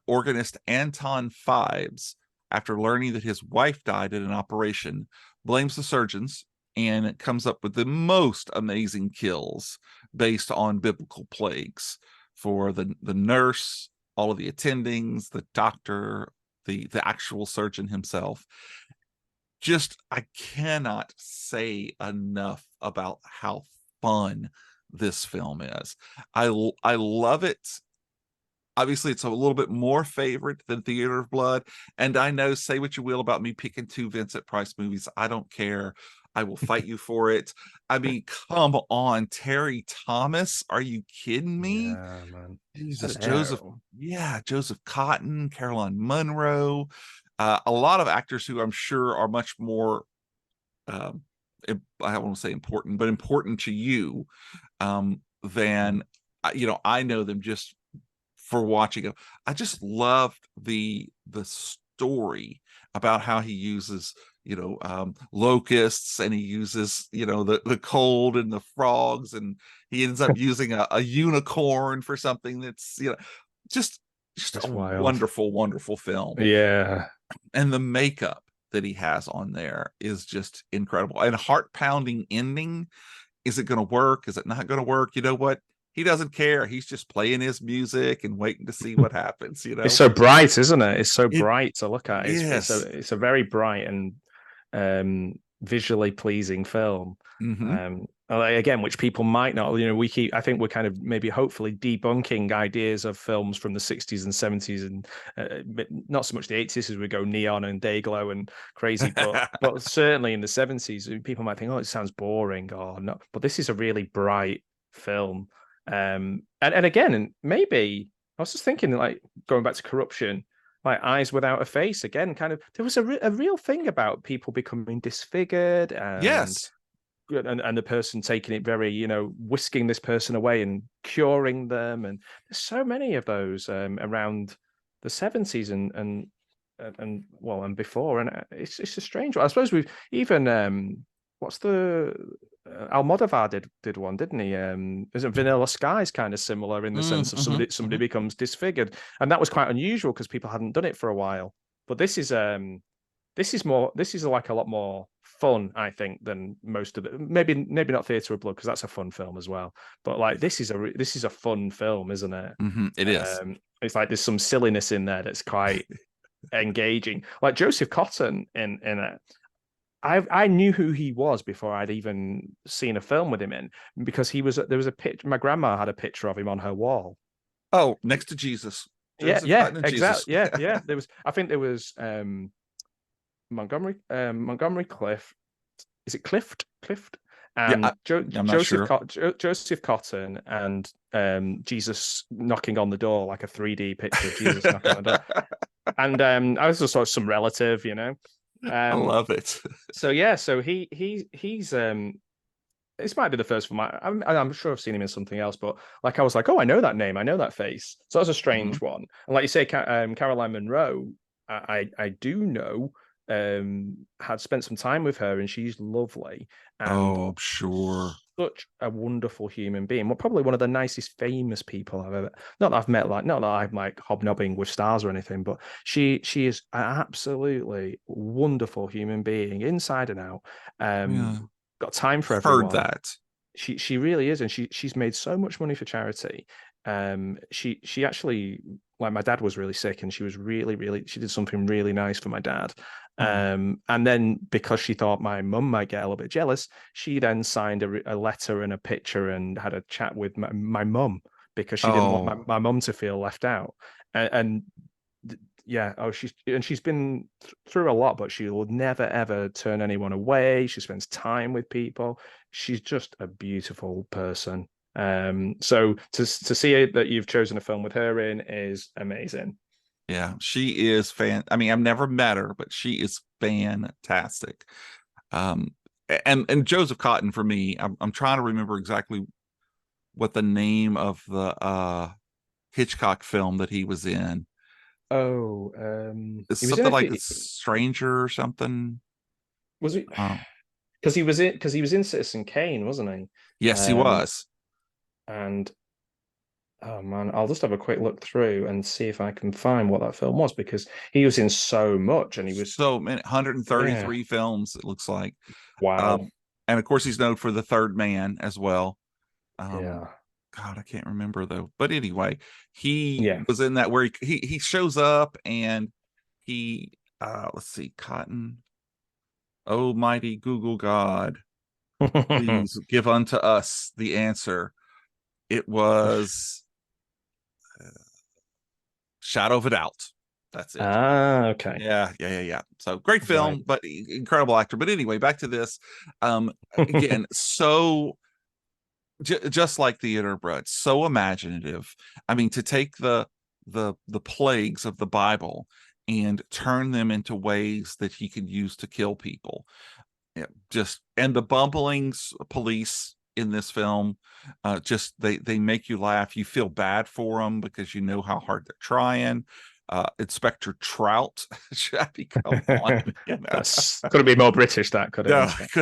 Organist Anton Fives, after learning that his wife died in an operation, blames the surgeons and comes up with the most amazing kills based on biblical plagues for the nurse, all of the attendings, the doctor, the actual surgeon himself. Just, I cannot say enough about how fun this film is. I love it. Obviously, it's a little bit more favorite than Theater of Blood. And I know, say what you will about me picking two Vincent Price movies. I don't care. I will fight you for it. I mean, come on, Terry Thomas. Are you kidding me? Yeah, man. Jesus, Joseph. Hello. Yeah, Joseph Cotton, Caroline Munro. A lot of actors who I'm sure are much more, um, I don't want to say important, but important to you than, I know them just for watching them. I just loved the story about how he uses locusts, and he uses the cold and the frogs, and he ends up using a unicorn for something that's just It's a wild. wonderful film. Yeah. And the makeup that he has on there is just incredible, and heart-pounding ending. Is it going to work? Is it not going to work? You know what? He doesn't care. He's just playing his music and waiting to see what happens. It's so bright, isn't it? It's so It bright to look at. Yes. It's a very bright and visually pleasing film. Mm-hmm. Again, which people might not, I think we're kind of maybe hopefully debunking ideas of films from the 60s and 70s and not so much the 80s as we go neon and day glow and crazy, but certainly in the 70s, people might think, oh, it sounds boring or not. But this is a really bright film. And again, and maybe I was just thinking, like, going back to corruption, like Eyes Without a Face, again, kind of, there was a real thing about people becoming disfigured Yes. and the person taking it very, whisking this person away and curing them. And there's so many of those around the 70s and before. And it's a strange one. I suppose we've even, what's the Almodovar did one, didn't he? Isn't Vanilla Skies kind of similar in the sense of somebody becomes disfigured, and that was quite unusual because people hadn't done it for a while. But this is like a lot more fun, I think, than most of the maybe not Theatre of Blood, because that's a fun film as well. But like this is a fun film, isn't it? It is. It's like there's some silliness in there that's quite engaging. Like Joseph Cotton in it. I knew who he was before I'd even seen a film with him in, because there was a picture. My grandma had a picture of him on her wall. Oh, next to Jesus. Joseph Cotton and exactly. Jesus. Yeah. I think there was Montgomery Clift. Is it Clift? And Joseph Cotton and Jesus knocking on the door, like a 3D picture of Jesus knocking on the door. And I was just sort of some relative, I love it. So he's this might be the first film. I'm sure I've seen him in something else, but like I was like, oh, I know that name, I know that face. So that's a strange one. And like you say, Caroline Munro, I do know. Had spent some time with her, and she's lovely. And sure, such a wonderful human being. Well, probably one of the nicest famous people I've ever. Not that I've met, not that I'm like hobnobbing with stars or anything, but she is an absolutely wonderful human being, inside and out. Got time for everyone. Heard that. She really is, and she's made so much money for charity. She actually, like, my dad was really sick, and she was she did something really nice for my dad. And then because she thought my mum might get a little bit jealous, she then signed a letter and a picture and had a chat with my mum because she didn't want my mum to feel left out. And yeah, she's been through a lot, but she will never ever turn anyone away. She spends time with people. She's just a beautiful person. So to see that you've chosen a film with her in is amazing. Yeah, she is I mean, I've never met her, but she is fantastic. Um, and Joseph Cotton for me, I'm trying to remember exactly what the name of the Hitchcock film that he was in. Oh, It's he was in something like The Stranger or something. was it? Um, Because he was in Citizen Kane, wasn't he? yes, he Um, was. and oh man, I'll just have a quick look through and see if I can find what that film was because he was in so much and he was So many, yeah. 133 films, it looks like. Wow. Um, and of course, he's known for The Third Man as well. Um, Yeah. God, I can't remember though. But anyway, he Yeah. was in that where he shows up and he let's see, Cotton, Almighty Google God, please give unto us the answer. It was Shadow of a Doubt. That's it. Okay. Yeah. So great Right. film, but incredible actor. But anyway, back to this. Again, so just like Theater Bread, so imaginative. I mean, to take the plagues of the Bible and turn them into ways that he could use to kill people. Yeah, just and the bumbling police in this film, just they make you laugh. You feel bad for them because you know how hard they're trying. Inspector Trout, I mean, come on, you know? That's couldn't be more British, that could it, No, I Inspector?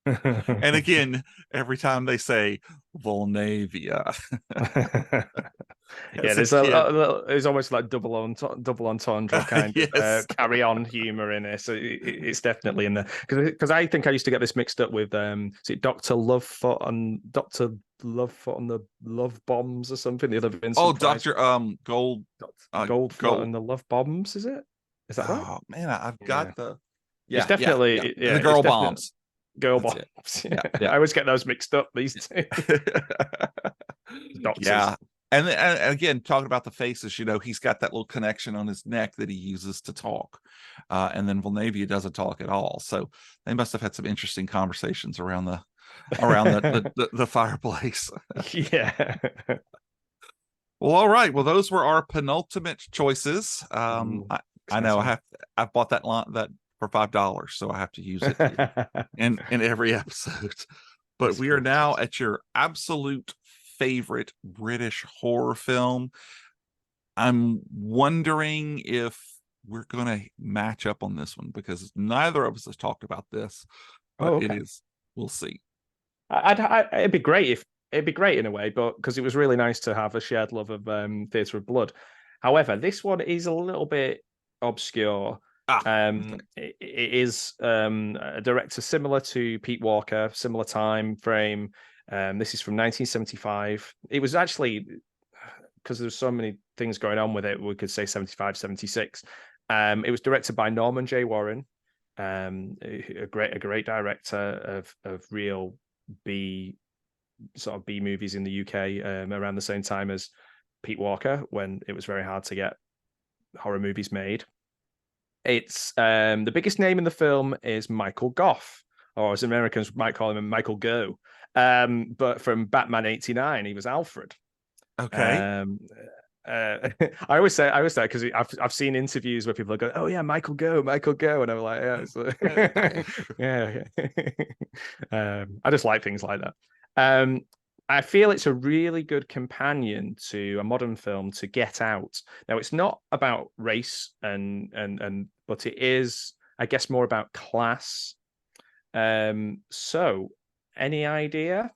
couldn't. And again, every time they say Volnavia, Yeah, as a kid, there's almost like double entendre kind of yes. carry on humor in it. So it's definitely in there because I think I used to get this mixed up with is it Doctor Lovefoot and Doctor Lovefoot and the Love Bombs or something? The other Oh, Vincent Price, Doctor Gold, Goldfoot Gold. and the Love Bombs. Is it? Is that right? Oh man, I've Yeah, got the it's yeah. definitely And the it's girl definitely bombs. Girl That's Bombs. it. Yeah. I always get those mixed up. These two doctors. Yeah. And again, talking about the faces, he's got that little connection on his neck that he uses to talk. And then Volnavia doesn't talk at all. So they must have had some interesting conversations around the fireplace. Yeah. Well, all right. Well, those were our penultimate choices. I know Exciting. I've bought that for $5, so I have to use it in every episode. But It's we are good. now at your absolute favorite British horror film. I'm wondering if we're going to match up on this one because neither of us has talked about this, but Oh, it okay. is, we'll see. It'd be great if it'd be great in a way, but because it was really nice to have a shared love of Theatre of Blood. However, this one is a little bit obscure. Okay. It is a director similar to Pete Walker, similar time frame. This is from 1975. It was actually because there's so many things going on with it, we could say 75, 76. It was directed by Norman J. Warren, a great director of real B sort of B movies in the UK around the same time as Pete Walker, when it was very hard to get horror movies made. It's the biggest name in the film is Michael Gough, or as Americans might call him, Michael Go. But from Batman '89, he was Alfred. Okay. Um, I always say because I've seen interviews where people are going, "Oh yeah, Michael Go, Michael Go," and I'm like, "Yeah, yeah." I just like things like that. Um, I feel it's a really good companion to a modern film, to Get Out. Now, it's not about race but it is, I guess, more about class. So, any idea?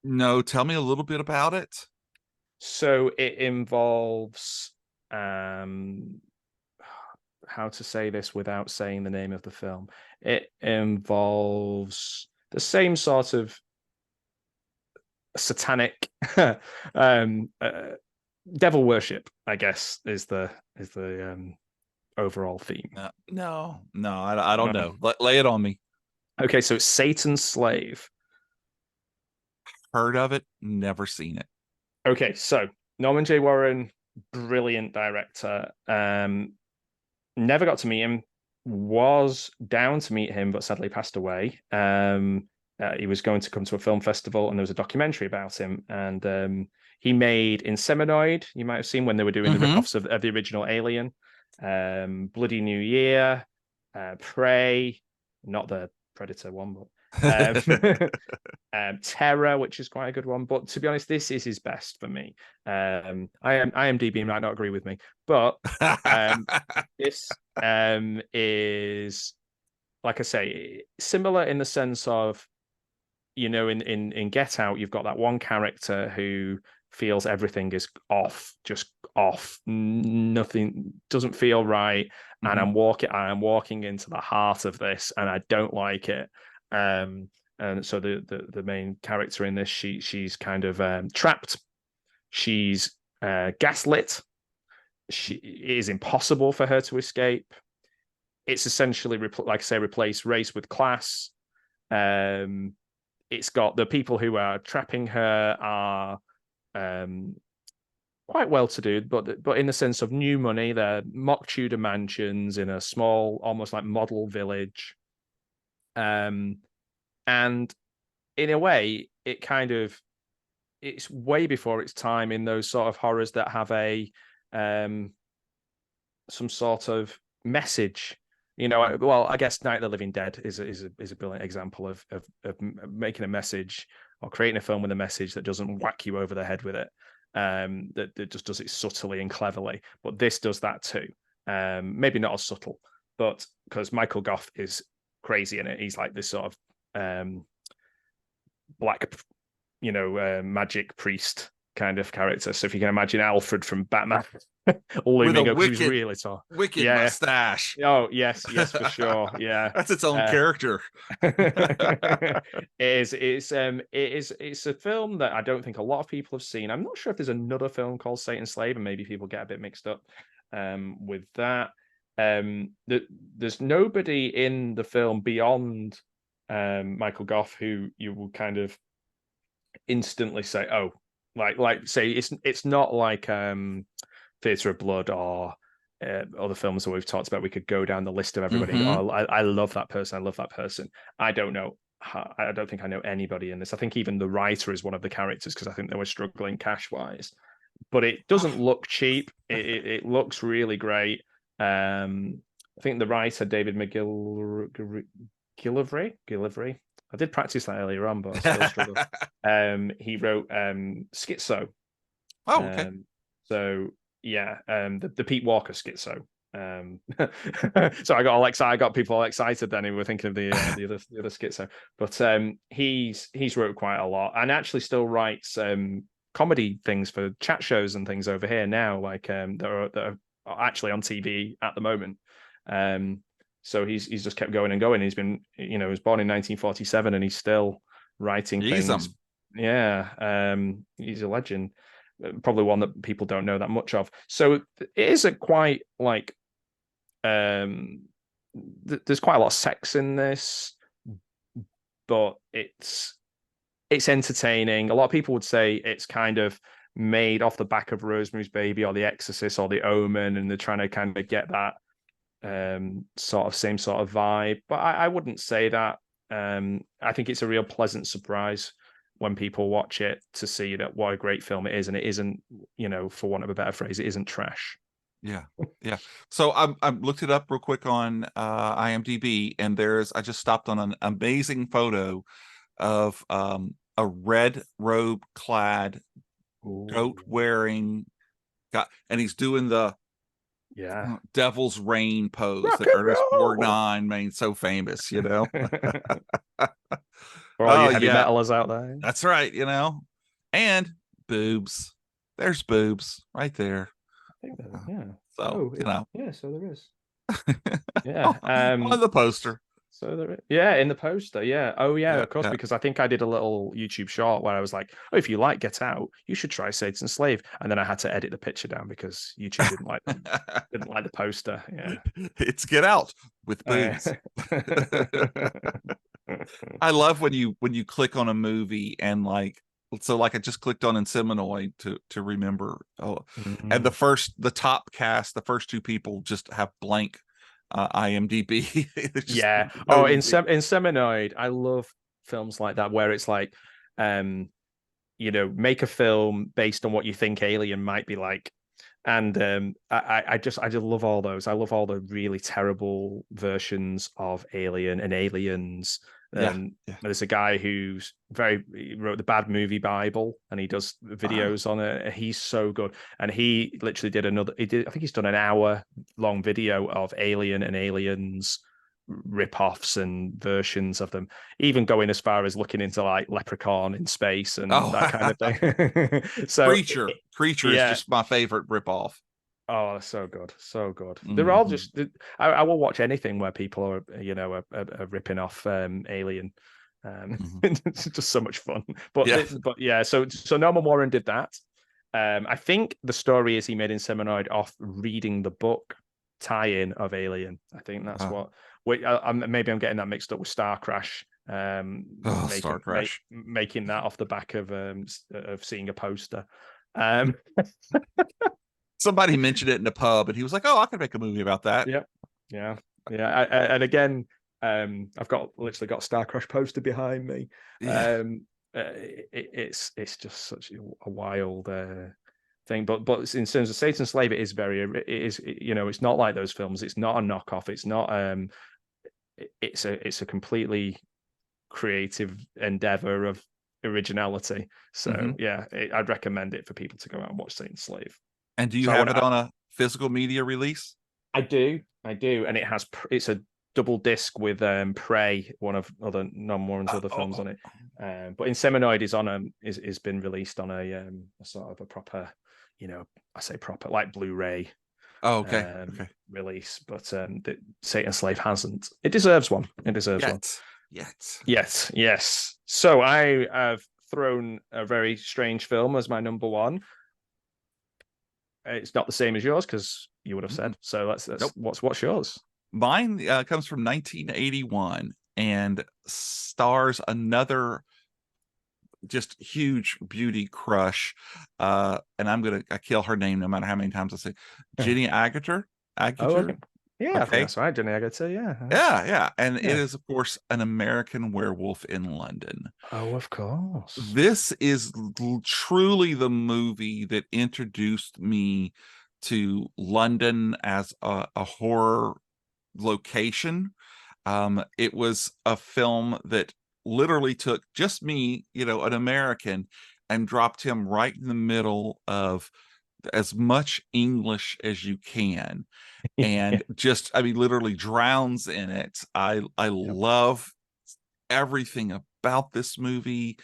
No, tell me a little bit about it. So it involves um how to say this without saying the name of the film. It involves the same sort of satanic um uh, devil worship, I guess, is the overall theme? No, I don't No. know. Lay it on me. Okay, so it's Satan's Slave. Heard of it, never seen it. Okay, so Norman J. Warren, brilliant director. Never got to meet him. Was down to meet him, but sadly passed away. He was going to come to a film festival, and there was a documentary about him. And he made Inseminoid. You might have seen when they were doing the ripoffs of the original Alien. Bloody New Year, Prey, not the Predator one, but Terror, which is quite a good one. But to be honest, this is his best for me. IMDb might not agree with me, but this is, like I say, similar in the sense of, you know, in Get Out, you've got that one character who feels everything is off, just off, nothing doesn't feel right, and I'm walking into the heart of this, and I don't like it. And so the main character in this, she's kind of trapped. She's gaslit. It is impossible for her to escape. It's essentially, like I say, replace race with class. It's got the people who are trapping her are quite well to do, but in the sense of new money, they're mock Tudor mansions in a small, almost like model village. And in a way, it's way before its time in those sort of horrors that have a some sort of message. You know, well, I guess Night of the Living Dead is a brilliant example of making a message or creating a film with a message that doesn't whack you over the head with it. That just does it subtly and cleverly. But this does that too. Maybe not as subtle, but because Michael Goff is crazy in it. He's like this sort of black, magic priest kind of character. So if you can imagine Alfred from Batman looming up, he's really tall. Wicked mustache. Oh, yes, for sure. Yeah. That's its own character. It's a film that I don't think a lot of people have seen. I'm not sure if there's another film called Satan's Slave, and maybe people get a bit mixed up with that. There's nobody in the film beyond Michael Goff who you will kind of instantly say, oh, like say it's not like Theatre of Blood or other films that we've talked about. We could go down the list of everybody. Oh, I love that person. I love that person. I don't know. I don't think I know anybody in this. I think even the writer is one of the characters because I think they were struggling cash wise. But it doesn't look cheap. It looks really great. I think the writer David McGillivray. I did practice that earlier on, but I still struggle. He wrote Schizo. Oh, okay. So yeah, the Pete Walker Schizo. So I got people all excited then who were thinking of the other Schizo. But he's wrote quite a lot and actually still writes comedy things for chat shows and things over here now, like that are actually on TV at the moment. So he's just kept going and going. He's been, he was born in 1947 and he's still writing things. Yeah, he's a legend. Probably one that people don't know that much of. So it is a quite like there's quite a lot of sex in this, but it's entertaining. A lot of people would say it's kind of made off the back of Rosemary's Baby or The Exorcist or The Omen, and they're trying to kind of get that same sort of vibe. But I wouldn't say that. I think it's a real pleasant surprise when people watch it to see that what a great film it is, and it isn't, for want of a better phrase, it isn't trash. Yeah. So I looked it up real quick on IMDb, and I just stopped on an amazing photo of a red robe clad goat wearing and he's doing the devil's rain pose that Ernest Borgnine made so famous, For all you heavy metalers out there. That's right, and boobs. There's boobs right there. I think that, yeah. So, yeah, so there is. Yeah. On the poster. So yeah, in the poster, yeah. Oh yeah, Yeah, of course, yeah. because I think I did a little YouTube short where I was like, "Oh, if you like Get Out, you should try Satan's Slave," and then I had to edit the picture down because YouTube didn't like the poster. Yeah. It's Get Out with boobs. I love when you click on a movie and like, so like I just clicked on Inseminoid to remember. Oh, and Mhm. the top cast, the first two people just have blank IMDb. It's just Yeah. no Oh, movie. in Seminoid, I love films like that where it's like, um, make a film based on what you think Alien might be like. And I just love all those. I love all the really terrible versions of Alien and Aliens. Yeah, yeah. There's a guy he wrote the Bad Movie Bible, and he does Ah, videos on it. He's so good, and he literally did I think he's done an hour long video of Alien and Aliens rip-offs and versions of them, even going as far as looking into like Leprechaun in space and that kind oh, of thing. So Creature is yeah. just my favorite ripoff. Oh, so good, so good. They're all Hmm. just. I will watch anything where people are, are ripping off Alien. Hmm. It's just so much fun. But Yeah. but yeah, so Norman Warren did that. I think the story is he made Inseminoid off reading the book tie-in of Alien. I think that's Uh, what. Wait, maybe I'm getting that mixed up with Star Crash. oh, Star Crash. Making that off the back of seeing a poster. Um, Somebody mentioned it in the pub, and he was like, "Oh, I could make a movie about that." Yeah, yeah, yeah. And again, I've literally got Star Crash poster behind me. Yeah. It's just such a wild thing. But in terms of Satan's Slave, it's not like those films. It's not a knockoff. It's not it's a completely creative endeavor of originality. So Hmm. yeah, I'd recommend it for people to go out and watch Satan's Slave. And do you So I have want it on a physical media release? I do, and it's a double disc with Prey, one of other non Warren's other Oh, films oh, on it. But Inseminoid is on is been released on a sort of a proper, I say proper like Blu-ray oh, okay, okay. release, but the Satan Slave hasn't. It deserves one. It deserves one. Yet, yet. Yes, yes. So I have thrown a very strange film as my number one. It's not the same as yours because you would have Mm-mm. said. So let's Nope. what's yours? Mine comes from 1981 and stars another just huge beauty crush. And I kill her name no matter how many times I say Jenny Agutter. Oh, Agutter. okay. Yeah, I think Okay. that's right, Jenny. I got to say, yeah. Yeah, yeah. And it Yeah. is, of course, An American Werewolf in London. Oh, of course. This is truly the movie that introduced me to London as a horror location. It was a film that literally took just me, an American, and dropped him right in the middle of as much English as you can, Yeah. and just, I mean, literally drowns in it. I Yep. love everything about this movie.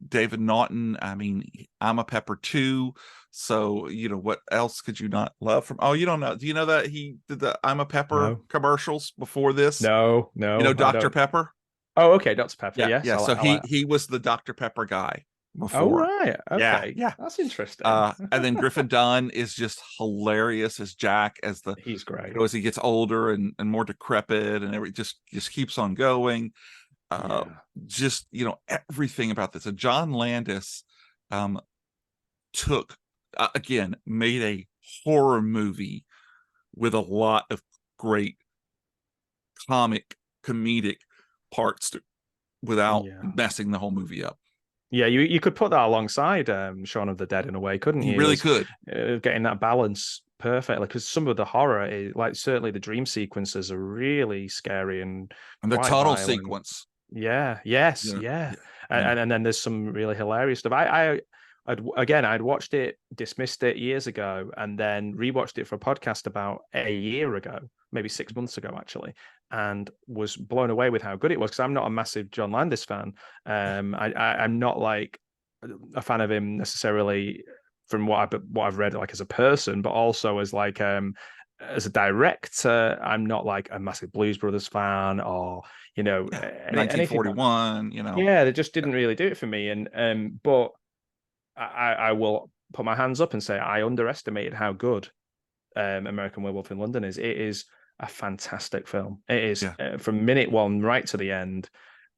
David Naughton, I mean, I'm a Pepper too. So, what else could you not love from? Oh, you don't know. Do you know that he did the I'm a Pepper No, commercials before this? no, I Dr. don't. Pepper? Oh, okay, Dr. Pepper. Yeah, Yes, yeah. So I like. he was the Dr. Pepper guy Oh, before. right. Yeah, Okay, yeah. that's interesting. And then Griffin Dunn is just hilarious as Jack, as He's great. as he gets older and more decrepit, and just keeps on going. uh Yeah. just everything about this. And John Landis um took again made a horror movie with a lot of great comedic parts without Yeah. messing the whole movie up. Yeah, you could put that alongside Shaun of the Dead in a way, couldn't He you? really As could. getting that balance perfectly, because some of the horror is like certainly the dream sequences are really scary and And the quite tunnel violent. sequence. Yeah, yes, Yeah, yeah, yeah, yeah. and then there's some really hilarious stuff. I'd watched it, dismissed it years ago, and then rewatched it for a podcast about a year ago, maybe 6 months ago actually, and was blown away with how good it was. Because I'm not a massive John Landis fan. I'm not like a fan of him necessarily from what I've read like as a person, but also as like as a director, I'm not like a massive Blues Brothers fan, or Yeah, anything like 1941. yeah, they just Yeah. didn't really do it for me. And but I will put my hands up and say I underestimated how good American Werewolf in London is. It is a fantastic film. It is Yeah. from minute one right to the end.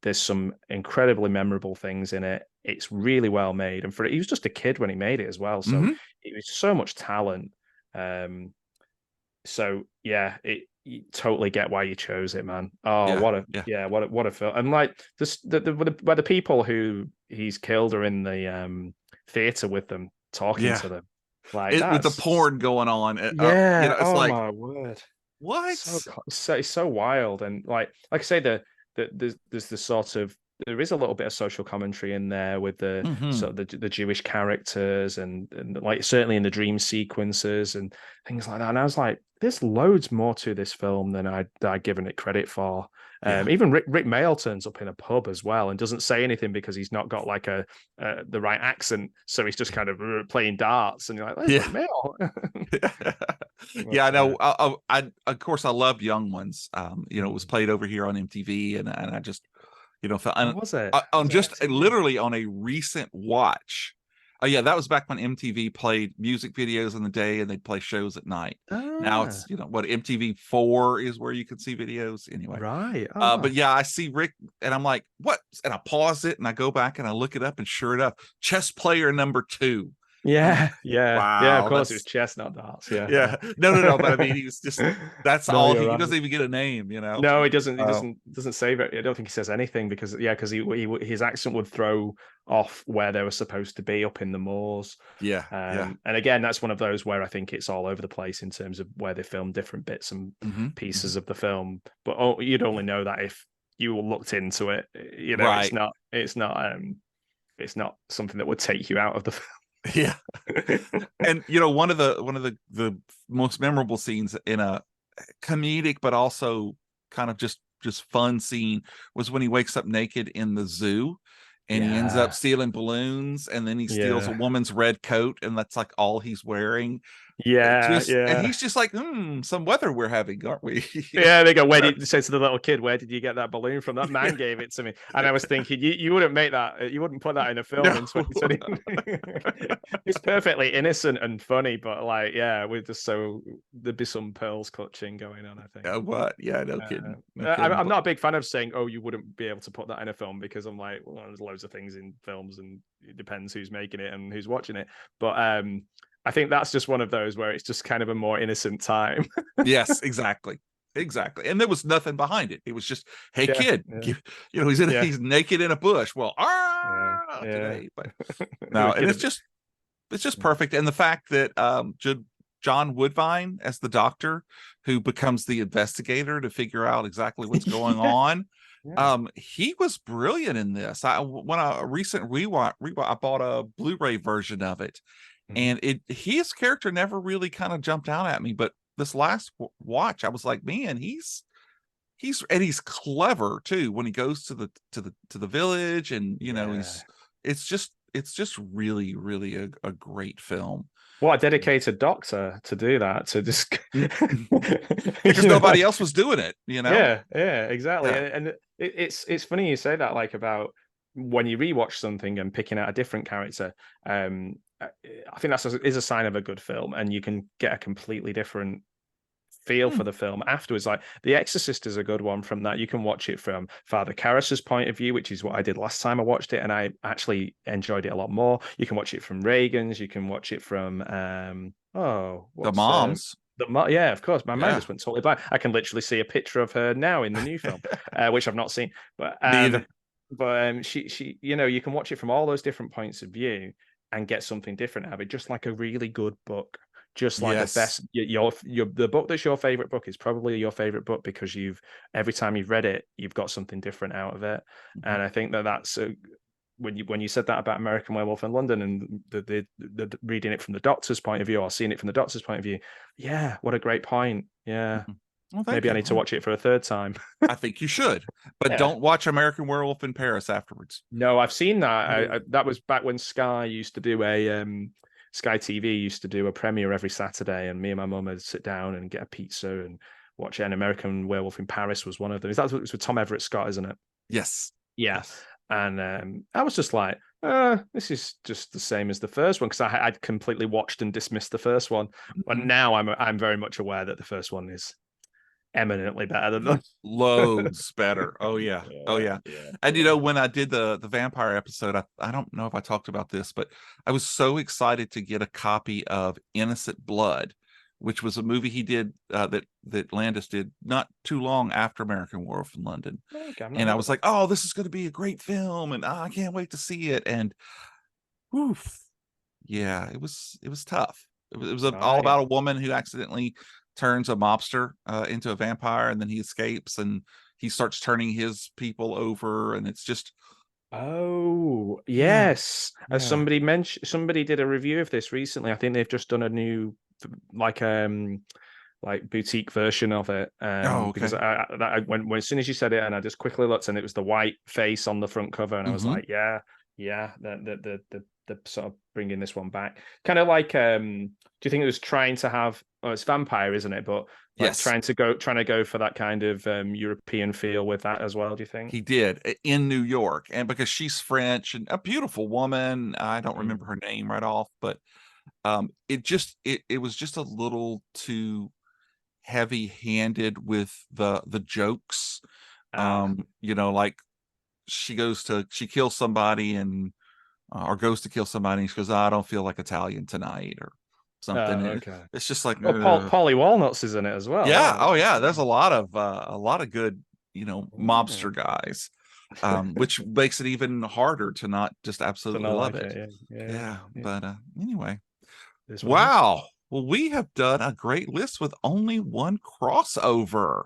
There's some incredibly memorable things in it. It's really well made, and he was just a kid when he made it as well, so Hmm. it was so much talent. So yeah, you totally get why you chose it, man. Oh, Yeah. what a Yeah. what a film! And like this, where the people who he's killed are in the theater with them, talking Yeah. to them, like With the that's porn going on, yeah. it's Oh like, my word, what? it's so wild. And like I say, there's the sort of there is a little bit of social commentary in there with the Hmm. sort of the Jewish characters and like certainly in the dream sequences and things like that. And I was like, there's loads more to this film than I'd given it credit for. Yeah. Even Rick Mayall turns up in a pub as well and doesn't say anything because he's not got like the right accent, so he's just kind of playing darts, and you're like, "There's Yeah. Rick Mayall." Yeah, I But, know. I of course I loved Young Ones. It was played over here on MTV, and I just, felt what was it? on Was it just MTV? literally on a recent watch. Oh yeah, that was back when MTV played music videos in the day and they'd play shows at night. Now Ah, it's, what, MTV4 is where you can see videos anyway. right. Oh, wow. But yeah, I see Rick and I'm like, what? And I pause it and I go back and I look it up, and sure enough, chess player number 2. I'm like, Yeah. Of wow, course, it was that's chess, not darts. Yeah. yeah. No. But I mean, he was just, that's No, all you're he right. doesn't even get a name. No, he doesn't. He Oh, doesn't save it. I don't think he says anything because because his accent would throw off where they were supposed to be up in the moors. yeah, yeah. And again, that's one of those where I think it's all over the place in terms of where they film different bits and Hmm. pieces of the film. But you'd only know that if you looked into it. Right. It's not something that would take you out of the Yeah. film. And one of the most memorable scenes in a comedic but also kind of just fun scene was when he wakes up naked in the zoo and he ends up Yeah, stealing balloons, and then he steals a yeah, woman's red coat and that's like all he's wearing. yeah, And yeah. he's just like, some weather we're having, aren't we? Yeah, they go, where did you say to the little kid, where did you get that balloon from? That man gave it to me. And I was thinking, you wouldn't make that, you wouldn't put that in a film No. in 2020. It's perfectly innocent and funny, but like, yeah, there'd be some pearls clutching going on, I think. What? Yeah, no kidding. No kidding. I'm But not a big fan of saying, oh, you wouldn't be able to put that in a film because I'm like, well, there's loads of things in films and it depends who's making it and who's watching it. But I think that's just one of those where it's just kind of a more innocent time. yes, exactly. Exactly. And there was nothing behind it. It was just, hey Yeah, kid, yeah, yeah, he's naked in a bush. Well, yeah, yeah. today. But The no, and kid it's just perfect. And the fact that John Woodvine as the doctor who becomes the investigator to figure out exactly what's going yeah, on. yeah. He was brilliant in this. When a recent rewatch, I bought a Blu-ray version of it, Mhm. and his character never really kind of jumped out at me, but this last watch I was like, man, he's clever too when he goes to the village, and Yeah. it's just really really a great film. What a dedicated doctor to do that, to just Because like, nobody else was doing it. yeah, exactly. Yeah. And it's funny you say that, like about when you rewatch something and picking out a different character. I think is a sign of a good film, and you can get a completely different feel Hmm. for the film afterwards. Like The Exorcist is a good one from that. You can watch it from Father Karras's point of view, which is what I did last time I watched it, and I actually enjoyed it a lot more. You can watch it from Reagan's. You can watch it from The what's moms. yeah, of course. My mind Yeah. just went totally blank. I can literally see a picture of her now in the new film, which I've not seen. But Me either. she you can watch it from all those different points of view and get something different out of it, just like a really good book. Just like the Yes. best, the book that's your favorite book is probably your favorite book because every time you've read it, you've got something different out of it. Mhm. And I think that's when you said that about American Werewolf in London and the reading it from the doctor's point of view or seeing it from the doctor's point of view, yeah, what a great point. Yeah, Mhm. Well, thank maybe I you. need to watch it for a third time. I think you should, but Yeah. don't watch American Werewolf in Paris afterwards. No, I've seen that. Oh. That was back when Sky used to do a Sky TV used to do a premiere every Saturday, and me and my mum would sit down and get a pizza and watch it. An American Werewolf in Paris was one of them. That's what it was with Tom Everett Scott, isn't it? Yes. Yeah. Yes. And I was just like, this is just the same as the first one, because I'd completely watched and dismissed the first one. But now I'm very much aware that the first one is eminently better than the Loads better. Oh yeah. Oh yeah. And yeah. when I did the vampire episode, I don't know if I talked about this, but I was so excited to get a copy of Innocent Blood, which was a movie he did that Landis did not too long after American Werewolf in London. Okay, And I was like, oh, this is going to be a great film, and I can't wait to see it. And oof, yeah, it was tough. It was all about a woman who accidentally turns a mobster into a vampire, and then he escapes, and he starts turning his people over, and it's just oh yes. yeah. As somebody did a review of this recently. I think they've just done a new like boutique version of it. Oh, okay. Because when as soon as you said it, and I just quickly looked, and it was the white face on the front cover, and I was like, yeah, the sort of bringing this one back, kind of like do you think it was trying to have, it's vampire, isn't it, but like yes, trying to go for that kind of European feel with that as well, do you think? He did, in New York, and because she's French and a beautiful woman, I don't remember her name right off, but it was just a little too heavy-handed with the jokes. Like she kills somebody and or goes to kill somebody, and she goes, I don't feel like Italian tonight, or something. Okay. It's just like, Polly Walnuts is in it as well. Yeah. Oh yeah, there's a lot of good mobster guys, which makes it even harder to not just absolutely love it. Yeah. But anyway, wow. Well, we have done a great list with only one crossover.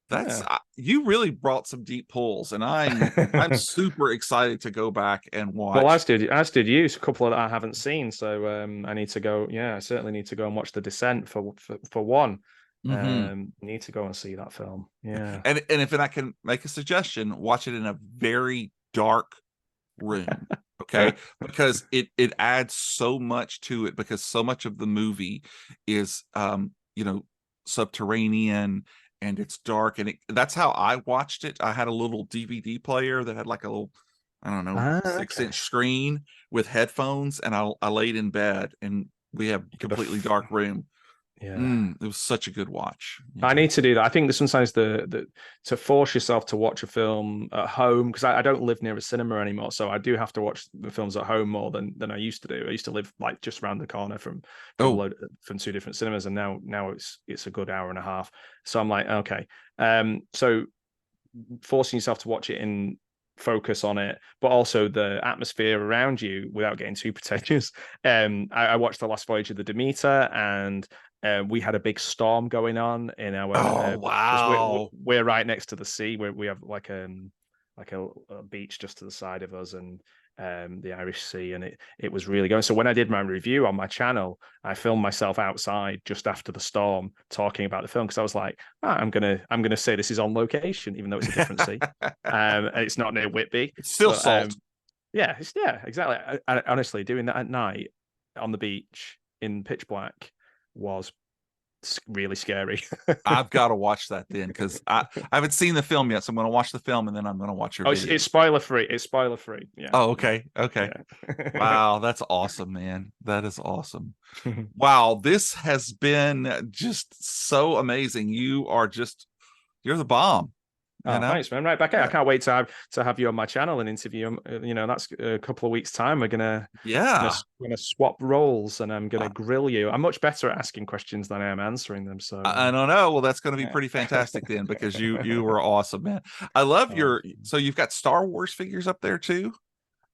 That's you really brought some deep pulls, and I'm super excited to go back and watch. Well, as did you. A couple that I haven't seen, so I need to go. Yeah, I certainly need to go and watch The Descent for one. Need to go and see that film. Yeah, and if I can make a suggestion, watch it in a very dark room. Okay, because it adds so much to it, because so much of the movie is subterranean, and it's dark, and that's how I watched it. I had a little DVD player that had like a little, I don't know, 6-inch screen with headphones, and I laid in bed, and we have completely dark room. It was such a good watch. I need to do that. I think that sometimes the to force yourself to watch a film at home, because I don't live near a cinema anymore, so I do have to watch the films at home more than I used to do. I used to live like just around the corner from two different cinemas, and now it's a good hour and a half. So I'm like, okay, so forcing yourself to watch it in focus on it, but also the atmosphere around you without getting too pretentious. I watched The Last Voyage of the Demeter, and we had a big storm going on in our. Wow! We're right next to the sea. We have like a beach just to the side of us, and the Irish Sea, and it was really going. So when I did my review on my channel, I filmed myself outside just after the storm talking about the film, because I was like, I'm gonna say this is on location, even though it's a different sea, and it's not near Whitby. It's still salt. Yeah, exactly. I honestly, doing that at night on the beach in pitch black was really scary. I've got to watch that then, because I haven't seen the film yet, so I'm going to watch the film, and then I'm going to watch your video. It's spoiler free. It's spoiler free. Yeah. Oh, okay. Yeah. Wow, that's awesome, man. That is awesome. Wow, this has been just so amazing. You're the bomb. Thanks, man. Right back at. I can't wait to have you on my channel and interview. That's a couple of weeks' time. We're gonna swap roles, and I'm gonna grill you. I'm much better at asking questions than I am answering them. So I don't know. Well, that's going to be pretty fantastic then, because you were awesome, man. I love so you've got Star Wars figures up there too.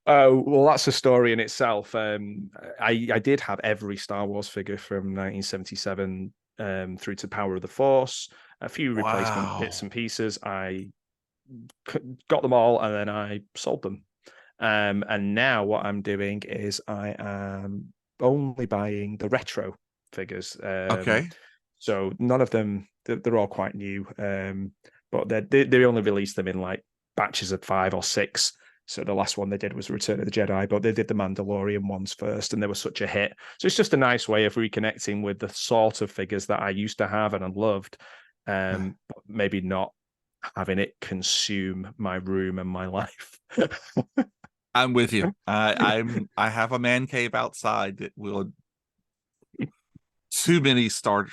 Oh, well, that's a story in itself. I did have every Star Wars figure from 1977 through to Power of the Force. A few replacement bits and pieces. I got them all, and then I sold them. And now what I'm doing is I am only buying the retro figures. Okay. So none of them, they're all quite new, but they only release them in like batches of 5 or 6. So the last one they did was Return of the Jedi, but they did the Mandalorian ones first, and they were such a hit. So it's just a nice way of reconnecting with the sort of figures that I used to have and I loved, but maybe not having it consume my room and my life. I'm with you. I have a man cave outside that will too many Star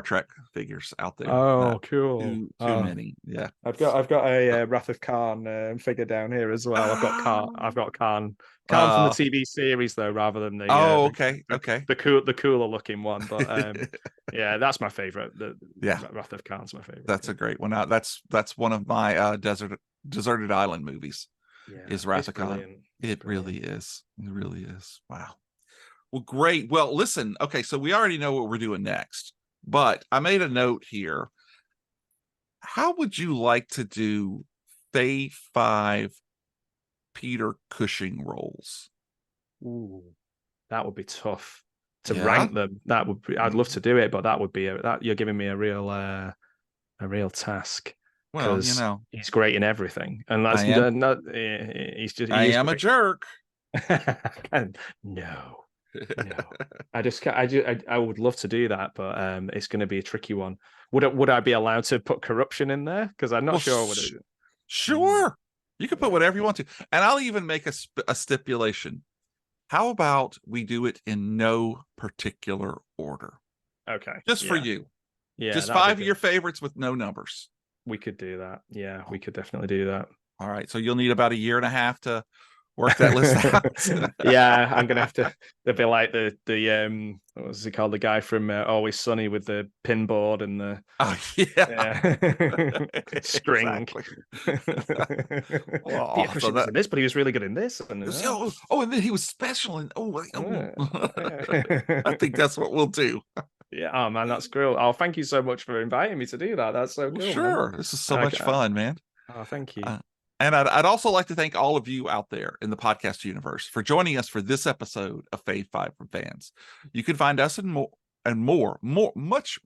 Trek figures out there. Oh, cool. Too many. Yeah. I've got a Wrath of Khan figure down here as well. I've got Khan from the TV series though, rather than the okay. the cooler looking one. But yeah, that's my favorite. Wrath of Khan's my favorite. That's a great one. That's one of my deserted island movies. Yeah, is Wrath of Khan. It really is. It really is. Wow. Well, great. Well, listen. Okay, so we already know what we're doing next, but I made a note here. How would you like to do Fave 5 Peter Cushing rolls? Ooh, that would be tough to rank them. That would be. I'd love to do it, but that would be you're giving me a real task. Well, he's great in everything, and that's he's just. I am a jerk. No. I would love to do that, but it's going to be a tricky one. Would I be allowed to put corruption in there? Because I'm not sure. Sure, you can put whatever you want to, and I'll even make a stipulation. How about we do it in no particular order? Okay, just for you. Yeah, just 5 of your favorites with no numbers. We could do that. Yeah, we could definitely do that. All right, so you'll need about 1.5 years to work that list out. Yeah, I'm gonna have to. They'll be like the what was it called? The guy from Always Sunny with the pinboard and the string. So in this, but he was really good in this. And, and then he was special. And I think that's what we'll do. Yeah, oh man, that's cool. Oh, thank you so much for inviting me to do that. That's so cool. Sure, man. This is so much fun, man. Oh, thank you. And I'd also like to thank all of you out there in the podcast universe for joining us for this episode of Fave 5 from Fans. You can find us and much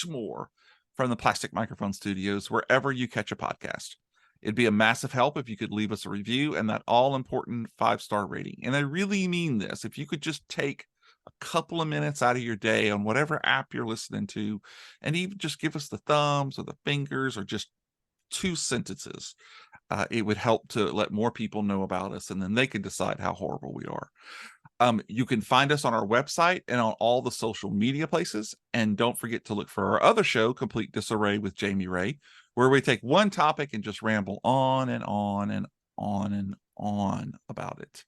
more from the Plastic Microphone Studios wherever you catch a podcast. It'd be a massive help if you could leave us a review and that all-important 5-star rating. And I really mean this. If you could just take a couple of minutes out of your day on whatever app you're listening to and even just give us the thumbs or the fingers or just 2 sentences. It would help to let more people know about us, and then they can decide how horrible we are. You can find us on our website and on all the social media places. And don't forget to look for our other show, Complete Disarray with Jamie Ray, where we take one topic and just ramble on and on and on and on about it.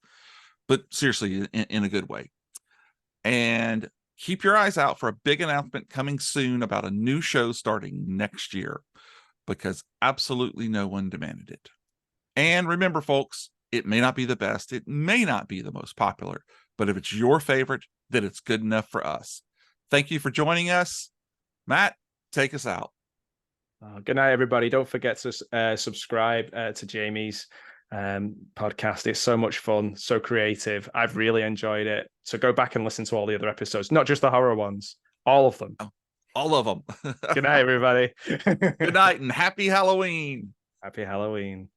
But seriously, in a good way. And keep your eyes out for a big announcement coming soon about a new show starting next year, because absolutely no one demanded it. And remember, folks, it may not be the best, it may not be the most popular, but if it's your favorite, then it's good enough for us. Thank you for joining us. Matt, take us out. Good night, everybody. Don't forget to subscribe to Jamie's podcast. It's so much fun, so creative. I've really enjoyed it. So go back and listen to all the other episodes, not just the horror ones, all of them. All of them. Good night, everybody. Good night and happy Halloween. Happy Halloween.